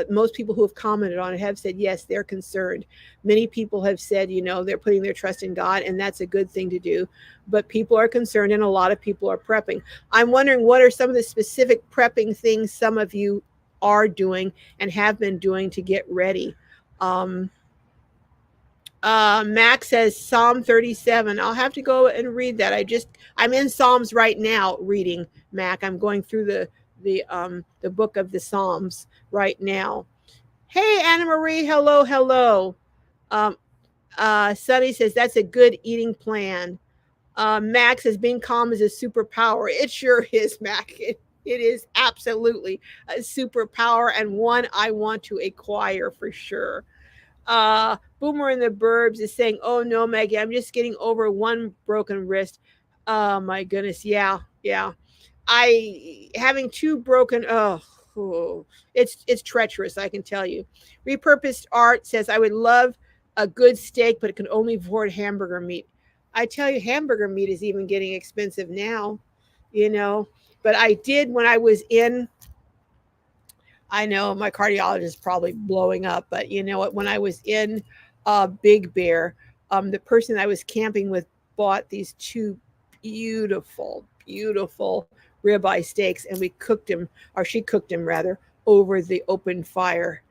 Most people who have commented on it have said yes, they're concerned. Many people have said, they're putting their trust in God, and that's a good thing to do. But people are concerned, and a lot of people are prepping. I'm wondering, what are some of the specific prepping things some of you are doing and have been doing to get ready? Um, Max says Psalm 37. I'll have to go and read that. I'm in Psalms right now reading, Mac. I'm going through the book of the Psalms right now. Hey, Anna Marie. Hello, hello. Um, Sunny says that's a good eating plan. Max says being calm is a superpower. It sure is, Mac. It is absolutely a superpower, and one I want to acquire for sure. Boomer in the Burbs is saying, "Oh no, Maggie, I'm just getting over one broken wrist." Oh my goodness, yeah, yeah. I having two broken. Oh, it's treacherous. I can tell you. Repurposed Art says, "I would love a good steak, but it can only afford hamburger meat." I tell you, hamburger meat is even getting expensive now. You know, but I did when I was in I know my cardiologist is probably blowing up, but you know what? When I was in Big Bear, the person I was camping with bought these two beautiful, beautiful ribeye steaks, and we cooked them, or she cooked them rather, over the open fire.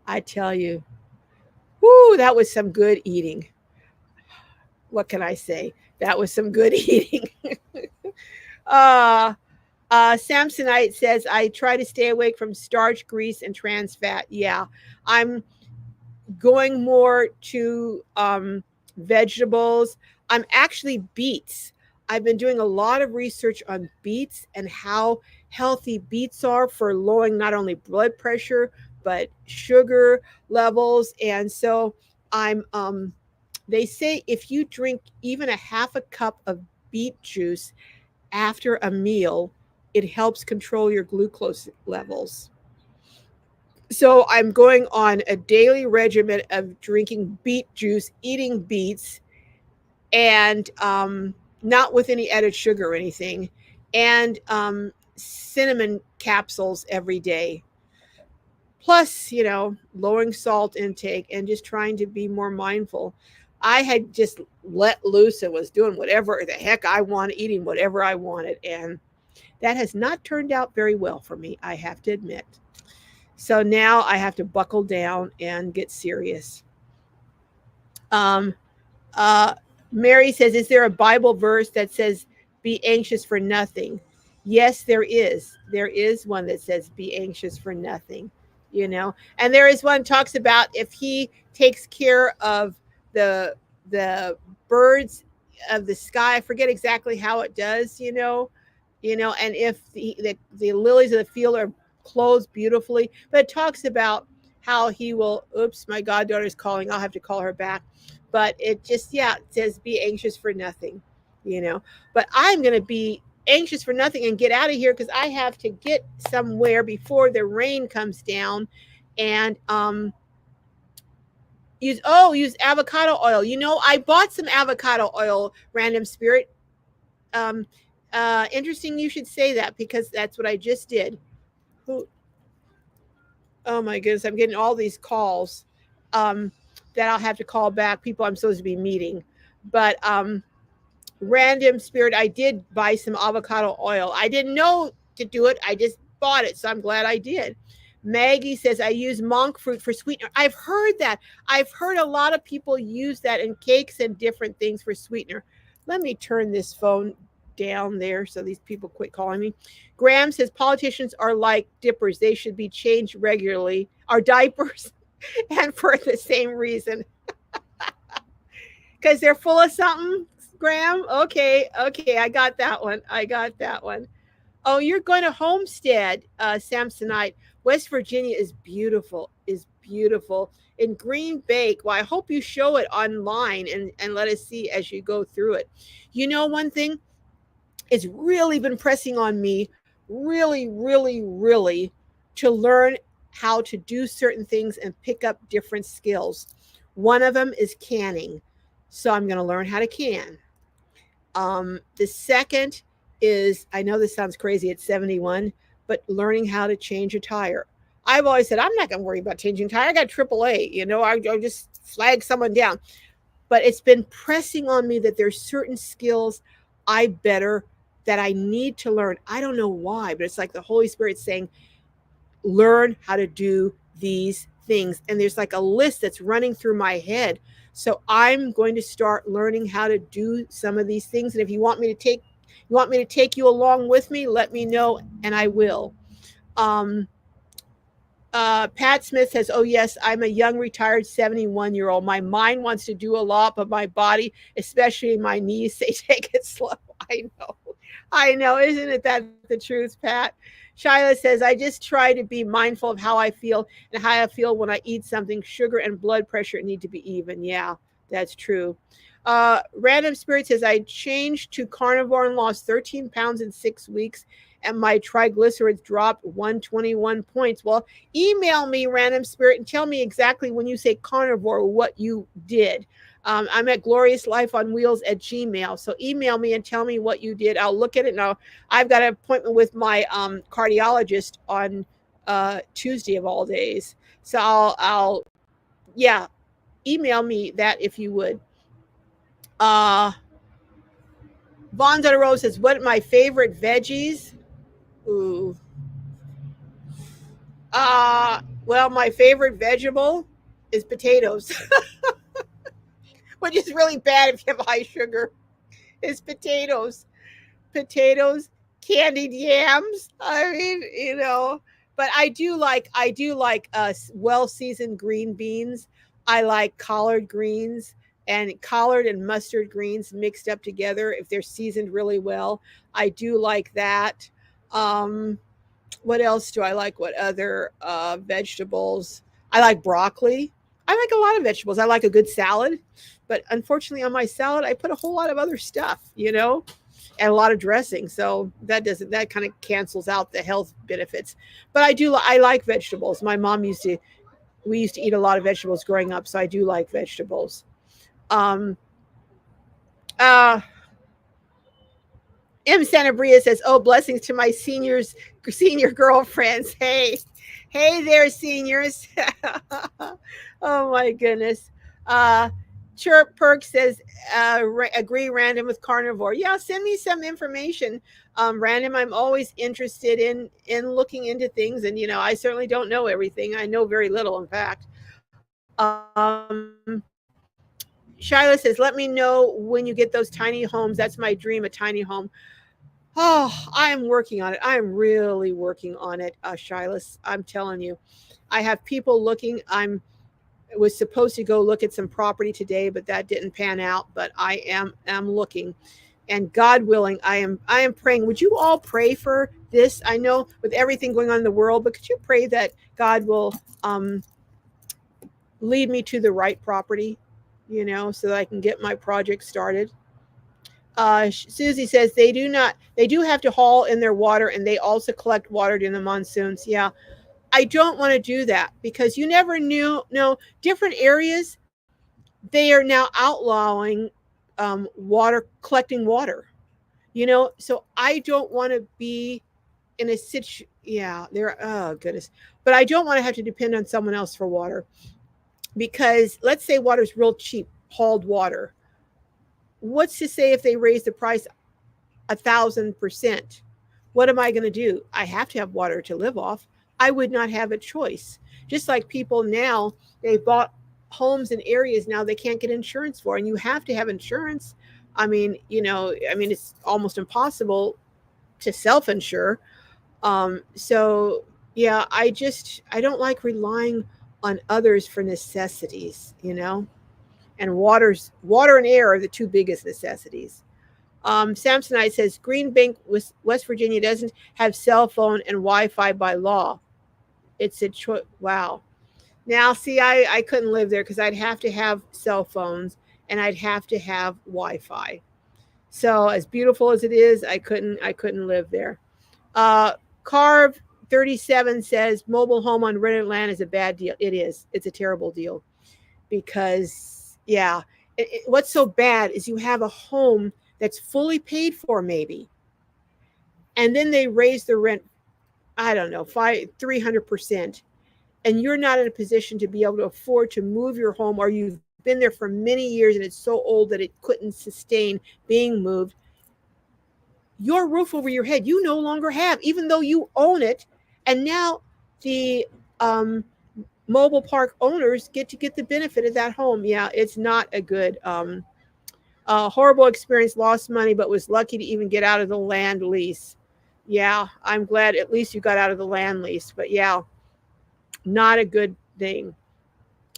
I tell you, whoo, that was some good eating. What can I say? That was some good eating. uh, Samsonite says, I try to stay away from starch, grease, and trans fat. Yeah, I'm going more to vegetables. I'm actually beets. I've been doing a lot of research on beets and how healthy beets are for lowering not only blood pressure but sugar levels. And so I'm they say if you drink even a half a cup of beet juice after a meal, it helps control your glucose levels. So I'm going on a daily regimen of drinking beet juice, eating beets, and not with any added sugar or anything, and cinnamon capsules every day. Plus, lowering salt intake and just trying to be more mindful. I had just let loose and was doing whatever the heck I wanted, eating whatever I wanted. And that has not turned out very well for me, I have to admit. So now I have to buckle down and get serious. Um, uh, Mary says, is there a Bible verse that says, be anxious for nothing? Yes, there is. There is one that says, be anxious for nothing, And there is one talks about if he takes care of the the birds of the sky. I forget exactly how it does, and if the lilies of the field are clothed beautifully, but it talks about how he will, oops, my goddaughter's calling. I'll have to call her back. But it just, yeah, it says be anxious for nothing, you know. But I'm going to be anxious for nothing and get out of here because I have to get somewhere before the rain comes down and use avocado oil. I bought some avocado oil, random spirit. Um, Interesting you should say that because that's what I just did. Who Oh my goodness, I'm getting all these calls um, that I'll have to call back. People I'm supposed to be meeting, but random spirit, I did buy some avocado oil. I didn't know to do it. I just bought it, so I'm glad I did. Maggie says I use monk fruit for sweetener. I've heard that. I've heard a lot of people use that in cakes and different things for sweetener. Let me turn this phone down there so these people quit calling me. Graham says politicians are like dippers. They should be changed regularly. Our diapers and for the same reason. Because they're full of something, Graham. Okay, I got that one. Oh, you're going to Homestead, Samsonite. West Virginia is beautiful. In Green Bay. Well, I hope you show it online and let us see as you go through it. One thing, it's really been pressing on me, really, really, really, to learn how to do certain things and pick up different skills. One of them is canning. So I'm going to learn how to can. The second is, I know this sounds crazy at 71, but learning how to change a tire. I've always said, I'm not going to worry about changing a tire. I got AAA, I just flag someone down. But it's been pressing on me that there's certain skills that I need to learn. I don't know why, but it's like the Holy Spirit saying, learn how to do these things. And there's like a list that's running through my head. So I'm going to start learning how to do some of these things. And if you want me to take you along with me, let me know and I will. Pat Smith says, oh, yes, I'm a young retired 71-year-old. My mind wants to do a lot, but my body, especially my knees, say take it slow. I know. Isn't it that the truth, Pat? Shyla says, I just try to be mindful of how I feel and how I feel when I eat something. Sugar and blood pressure need to be even. Yeah, that's true. Random Spirit says, I changed to carnivore and lost 13 pounds in 6 weeks, and my triglycerides dropped 121 points. Well, email me, Random Spirit, and tell me exactly when you say carnivore what you did. I'm at gloriouslifeonwheels@gmail. So email me and tell me what you did. I'll look at it now. I've got an appointment with my cardiologist on Tuesday of all days. So yeah, email me that if you would. Uh, Vaughn Donna Rose says, "What are my favorite veggies?" Ooh. Well, my favorite vegetable is potatoes, which is really bad if you have high sugar. Is potatoes. Potatoes, candied yams. I mean, but I do like well seasoned green beans. I like collard greens and collard and mustard greens mixed up together if they're seasoned really well. I do like that. Um, what else do I like? What other vegetables? I like broccoli. I like a lot of vegetables. I like a good salad, but unfortunately, on my salad, I put a whole lot of other stuff, and a lot of dressing. So that kind of cancels out the health benefits. But I like vegetables. My mom we used to eat a lot of vegetables growing up, so I do like vegetables. Um, uh, M. Sanabria says, "Oh, blessings to my senior girlfriends. Hey there, seniors." Oh my goodness. Uh, Chirp Perk says, "Agree, random with carnivore." Yeah, send me some information. Random. I'm always interested in looking into things, and I certainly don't know everything. I know very little, in fact. Shyla says, "Let me know when you get those tiny homes. That's my dream, a tiny home." Oh, I am working on it. I am really working on it, Shilas. I'm telling you, I have people looking. Was supposed to go look at some property today, but that didn't pan out. But I am looking, and God willing, I am praying. Would you all pray for this? I know with everything going on in the world, but could you pray that God will lead me to the right property, so that I can get my project started? Susie says they do have to haul in their water, and they also collect water during the monsoons. Yeah, I don't want to do that because you never knew. No, different areas, they are now outlawing water, collecting water. So I don't want to be in a situation. Yeah, there. Oh goodness, but I don't want to have to depend on someone else for water because let's say water's real cheap, hauled water. What's to say if they raise the price 1,000%? What am I going to do? I have to have water to live off. I would not have a choice. Just like people now, they bought homes in areas now they can't get insurance for, and you have to have insurance. It's almost impossible to self-insure. So yeah, I don't like relying on others for necessities. And water and air are the two biggest necessities. Samsonite says Green Bank, West Virginia doesn't have cell phone and Wi-Fi by law. It's a choice. Wow. Now, see, I couldn't live there because I'd have to have cell phones and I'd have to have Wi-Fi. So as beautiful as it is, I couldn't live there. Uh, Carve 37 says mobile home on rented land is a bad deal. It is. It's a terrible deal because yeah, what's so bad is you have a home that's fully paid for maybe, and then they raise the rent. I don't know, 300%, and you're not in a position to be able to afford to move your home, or you've been there for many years and it's so old that it couldn't sustain being moved. Your roof over your head you no longer have, even though you own it, and now the mobile park owners get the benefit of that home. Yeah, it's not a good horrible experience, lost money, but was lucky to even get out of the land lease. Yeah, I'm glad at least you got out of the land lease, but yeah, not a good thing.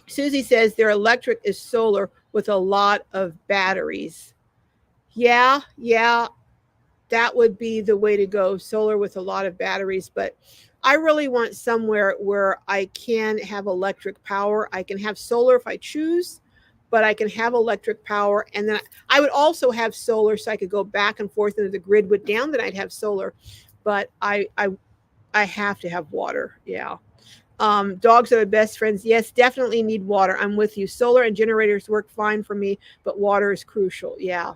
Susie says their electric is solar with a lot of batteries. Yeah, that would be the way to go, solar with a lot of batteries. But I really want somewhere where I can have electric power. I can have solar if I choose, but I can have electric power. And then I would also have solar so I could go back and forth into the grid. Would down, then I'd have solar. But I have to have water. Yeah. Dogs are the best friends. Yes, definitely need water. I'm with you. Solar and generators work fine for me, but water is crucial. Yeah.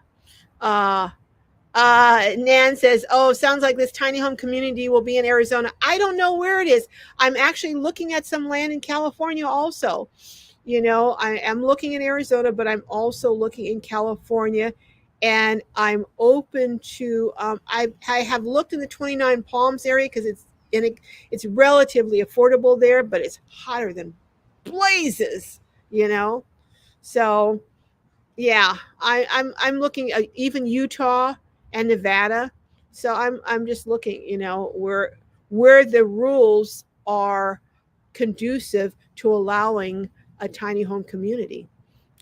Uh, Nan says, "Oh, sounds like this tiny home community will be in Arizona. I don't know where it is. I'm actually looking at some land in California also. I am looking in Arizona, but I'm also looking in California, and I'm open to. I have looked in the 29 Palms area because it's relatively affordable there, but it's hotter than blazes. You know, so yeah, I'm looking at even Utah and Nevada. So I'm just looking, where the rules are conducive to allowing a tiny home community.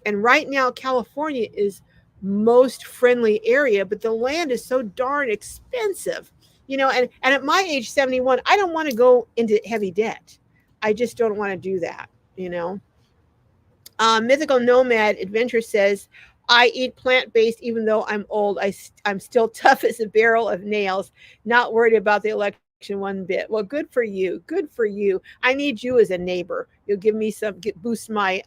And right now California is most friendly area, but the land is so darn expensive. And at my age 71, I don't want to go into heavy debt. I just don't want to do that, you know. Mythical Nomad Adventure says, I eat plant based even though I'm old. I'm still tough as a barrel of nails, not worried about the election one bit. Well, good for you. Good for you. I need you as a neighbor. You'll give me boost my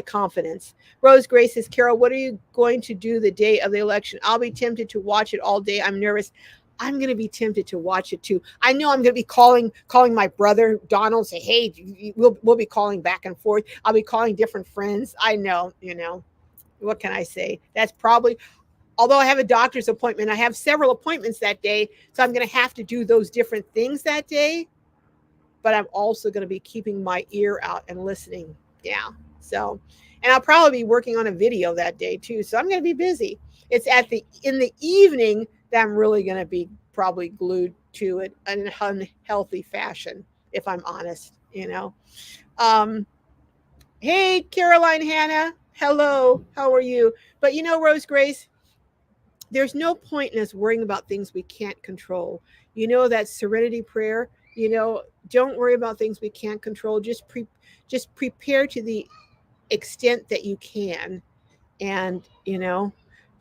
confidence. Rose Grace says, Carol, what are you going to do the day of the election? I'll be tempted to watch it all day. I'm nervous. I'm going to be tempted to watch it too. I know I'm going to be calling my brother Donald, say, "Hey, we'll be calling back and forth. I'll be calling different friends." I know, what can I say? That's probably, although I have a doctor's appointment, I have several appointments that day, so I'm going to have to do those different things that day. But I'm also going to be keeping my ear out and listening. Yeah. So, and I'll probably be working on a video that day too. So I'm going to be busy. It's in the evening that I'm really going to be probably glued to it in an unhealthy fashion, if I'm honest. Um, hey, Caroline Hannah. Hello. How are you? But Rose Grace, there's no point in us worrying about things we can't control. That serenity prayer, don't worry about things we can't control. Just prepare to the extent that you can. And,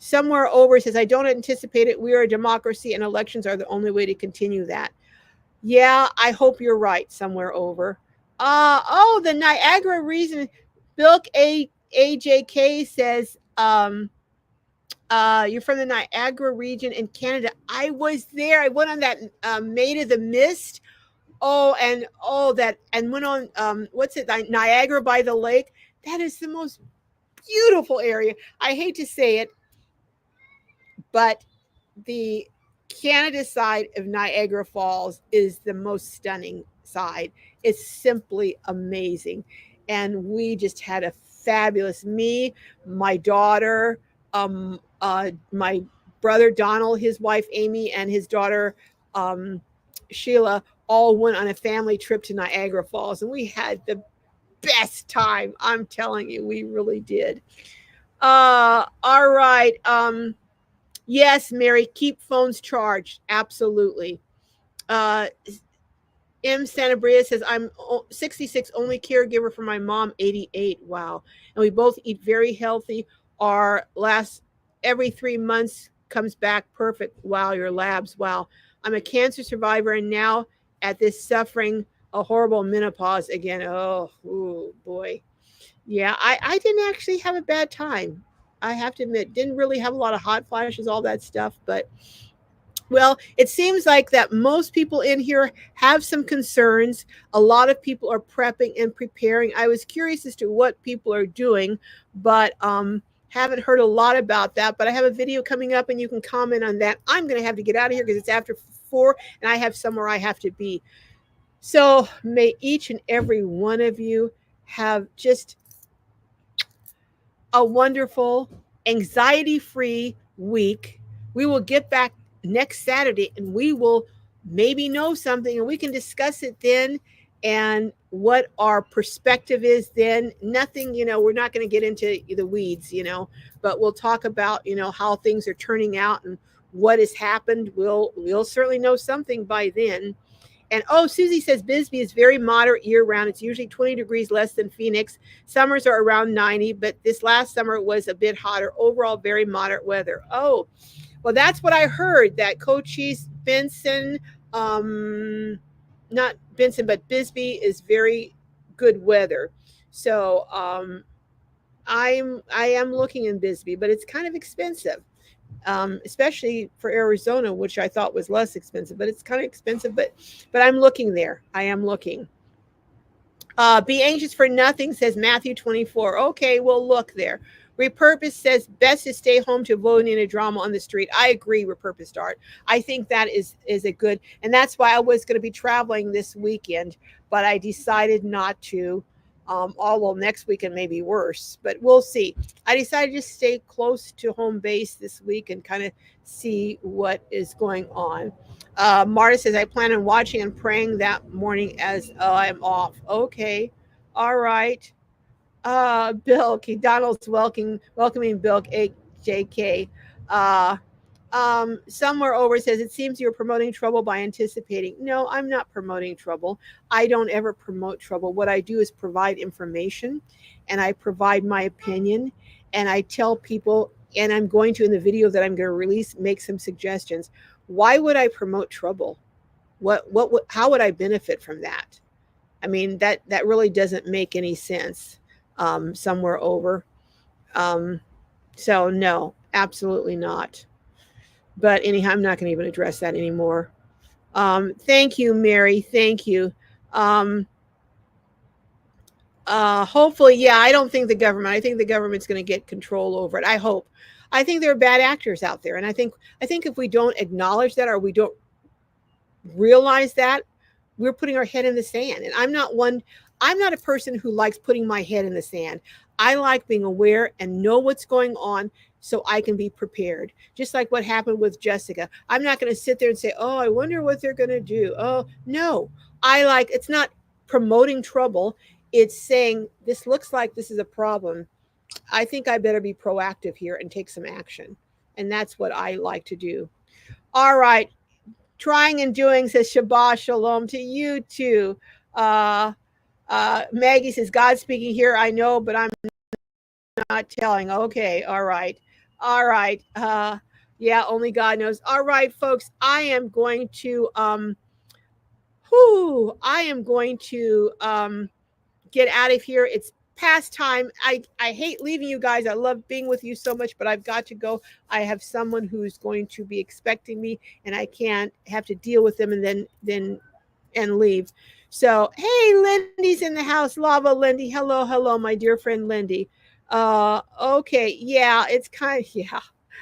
somewhere over says, I don't anticipate it. We are a democracy and elections are the only way to continue that. Yeah, I hope you're right, somewhere over. The Niagara region, Bilk AJK says, you're from the Niagara region in Canada. I was there. I went on that Maid of the Mist. And went on what's it? Niagara by the Lake. That is the most beautiful area. I hate to say it, but the Canada side of Niagara Falls is the most stunning side. It's simply amazing. And we just had a fabulous, me, my daughter, my brother Donald, his wife Amy, and his daughter Sheila all went on a family trip to Niagara Falls. And we had the best time. I'm telling you, we really did. All right. Yes, Mary, keep phones charged. Absolutely. Uh, M. Santabria says, I'm 66, only caregiver for my mom, 88. Wow. And we both eat very healthy. Our last every 3 months comes back perfect. Wow, your labs. Wow. I'm a cancer survivor and now at this suffering a horrible menopause again. Oh, ooh, boy. Yeah, I didn't actually have a bad time. I have to admit, didn't really have a lot of hot flashes, all that stuff, but well, it seems like that most people in here have some concerns. A lot of people are prepping and preparing. I was curious as to what people are doing, but haven't heard a lot about that. But I have a video coming up and you can comment on that. I'm going to have to get out of here because it's after 4 and I have somewhere I have to be. So may each and every one of you have just a wonderful, anxiety free week. We will get back next Saturday and we will maybe know something and we can discuss it then and what our perspective is then. Nothing, we're not going to get into the weeds, but we'll talk about, how things are turning out and what has happened. We'll certainly know something by then. And Susie says Bisbee is very moderate year round. It's usually 20 degrees less than Phoenix. Summers are around 90, but this last summer it was a bit hotter. Overall, very moderate weather. Oh, well, that's what I heard. That Cochise, Benson, um, not Benson, but Bisbee is very good weather. So I am looking in Bisbee, but it's kind of expensive, especially for Arizona, which I thought was less expensive. But it's kind of expensive. But I'm looking there. I am looking. Be anxious for nothing, says Matthew 24. Okay, we'll look there. Repurpose says best to stay home to avoid any drama on the street. I agree, Repurposed Art. I think that is a good, and that's why I was going to be traveling this weekend, but I decided not to. Although next weekend may be worse, but we'll see. I decided to stay close to home base this week and kind of see what is going on. Marta says, I plan on watching and praying that morning as I'm off. Okay. All right. Bill, Donald's welcoming Bill, JK. Uh, Somewhere over says, it seems you're promoting trouble by anticipating. No, I'm not promoting trouble. I don't ever promote trouble. What I do is provide information and I provide my opinion and I tell people, and I'm going to, in the video that I'm going to release, make some suggestions. Why would I promote trouble? How would I benefit from that? I mean, that really doesn't make any sense. Somewhere over. Um, so no, absolutely not. But anyhow, I'm not going to even address that anymore. Thank you, Mary. Thank you. Um, Hopefully, yeah, I don't think the government. I think the government's going to get control over it. I hope. I think there are bad actors out there, and I think if we don't acknowledge that or we don't realize that, we're putting our head in the sand. And I'm not a person who likes putting my head in the sand. I like being aware and know what's going on so I can be prepared. Just like what happened with Jessica. I'm not going to sit there and say, oh, I wonder what they're going to do. Oh, no. It's not promoting trouble. It's saying, this looks like this is a problem. I think I better be proactive here and take some action. And that's what I like to do. All right. Trying and doing says Shabbat Shalom to you too. Uh, Maggie says, God speaking here, I know, but I'm not telling. Okay, all right. All right. Yeah, only God knows. All right, folks, I am going to get out of here. It's past time. I hate leaving you guys. I love being with you so much, but I've got to go. I have someone who's going to be expecting me and I can't have to deal with them and then and leave. So, hey, Lindy's in the house. Lava Lindy. Hello, hello, my dear friend Lindy. Okay, yeah, it's kind of yeah.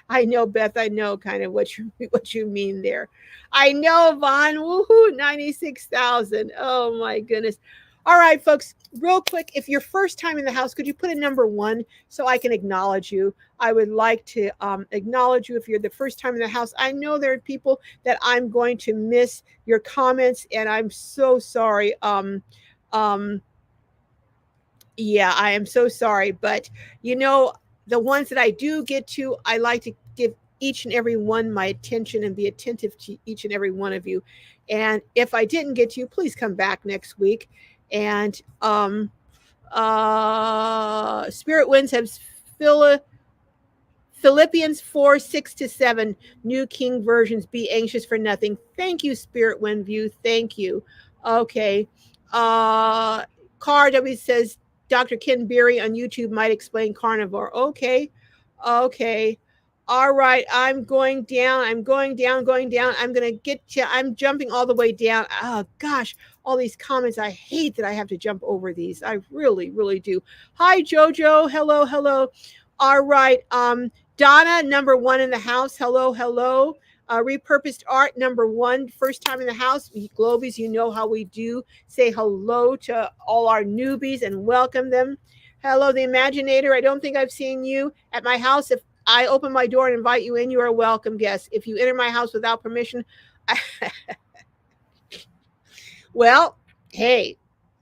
I know, Beth. I know kind of what you mean there. I know, Vaughn. Woohoo! 96,000. Oh my goodness. All right, folks. Real quick, if you're first time in the house, could you put a number 1 so I can acknowledge you? I would like to acknowledge you if you're the first time in the house. I know there are people that I'm going to miss your comments, and I'm so sorry. Um, yeah, I am so sorry, but you know, the ones that I do get to, I like to give each and every one my attention and be attentive to each and every one of you. And if I didn't get to you, please come back next week. And Spirit Winds has Philippians 4, 6-7, New King Versions, be anxious for nothing. Thank you, Spirit Wind View. Thank you. Okay. Car W says Dr. Ken Beery on YouTube might explain carnivore. Okay. Okay. All right. I'm going down. I'm going down, going down. I'm going to get you. I'm jumping all the way down. Oh, gosh. All these comments. I hate that I have to jump over these. I really, really do. Hi, JoJo. Hello, hello. All right. Donna, number 1 in the house. Hello, hello. Repurposed Art, number 1, first time in the house. Globies, you know how we do. Say hello to all our newbies and welcome them. Hello, the Imaginator. I don't think I've seen you at my house. If I open my door and invite you in, you are a welcome guest. If you enter my house without permission, well, hey,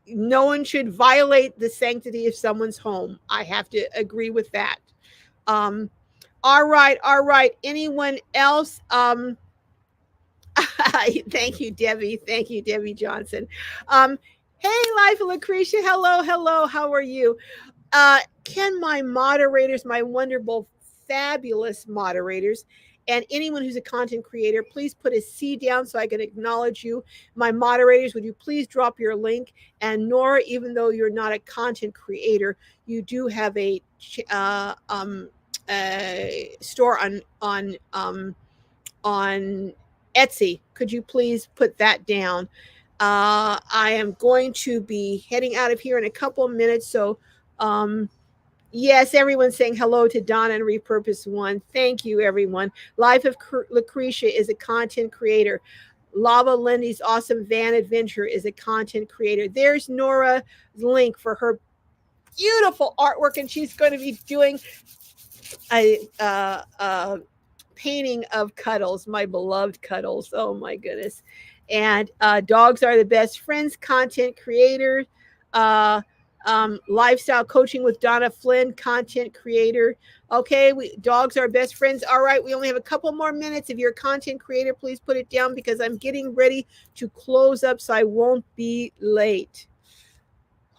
no one should violate the sanctity of someone's home. I have to agree with that. All right, all right. Anyone else? Thank you, Debbie. Thank you, Debbie Johnson. Hey, Life of Lucretia. Hello, hello. How are you? Can my moderators, my wonderful, fabulous moderators, And anyone who's a content creator, please put a C down so I can acknowledge you. My moderators, would you please drop your link? And Nora, even though you're not a content creator, you do have a store on Etsy. Could you please put that down? I am going to be heading out of here in a couple of minutes. So, yes, everyone's saying hello to Donna and Repurpose One. Thank you, everyone. Life of Lucretia is a content creator. Lava Lindy's awesome van adventure is a content creator. There's Nora's link for her beautiful artwork, and she's going to be doing a painting of Cuddles, my beloved Cuddles. Oh my goodness. And dogs are the best friends, content creator. Lifestyle coaching with Donna Flynn, content creator. Okay, dogs are best friends. All right, we only have a couple more minutes. If you're a content creator, please put it down because I'm getting ready to close up so I won't be late.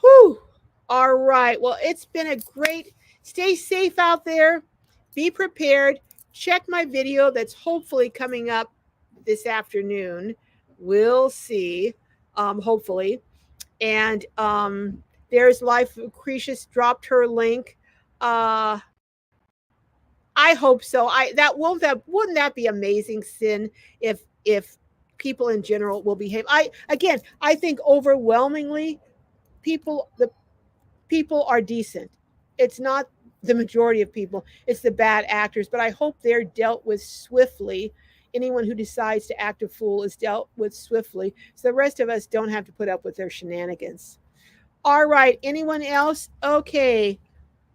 Whew. All right. Well, it's been a great, stay safe out there. Be prepared. Check my video that's hopefully coming up this afternoon. We'll see, hopefully. And there's Life Lucretius dropped her link. I hope so. Wouldn't that be amazing, Sin, if people in general will behave. I think overwhelmingly the people are decent. It's not the majority of people, it's the bad actors, but I hope they're dealt with swiftly. Anyone who decides to act a fool is dealt with swiftly, so the rest of us don't have to put up with their shenanigans. All right, anyone else? Okay.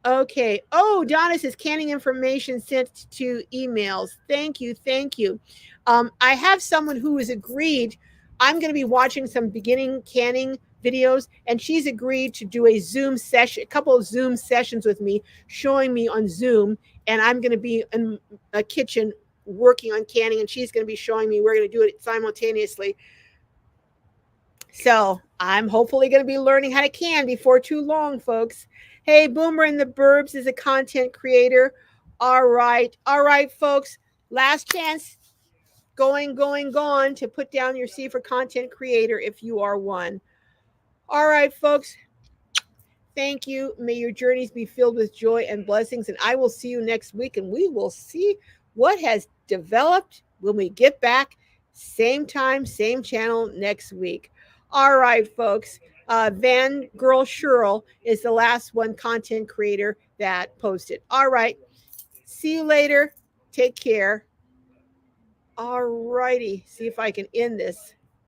Oh, Donna says canning information sent to emails. Thank you. I have someone who has agreed. I'm going to be watching some beginning canning videos, and she's agreed to do a Zoom session, a couple of Zoom sessions with me, showing me on Zoom. And I'm going to be in a kitchen working on canning, and she's going to be showing me. We're going to do it simultaneously. So I'm hopefully going to be learning how to can before too long, folks. Hey, Boomer in the Burbs is a content creator. All right, folks. Last chance, gone to put down your C for content creator if you are one. All right, folks. Thank you. May your journeys be filled with joy and blessings. And I will see you next week, and we will see what has developed when we get back. Same time, same channel next week. All right, folks. Van Girl Shirl is the last one content creator that posted. All right. See you later. Take care. All righty. See if I can end this.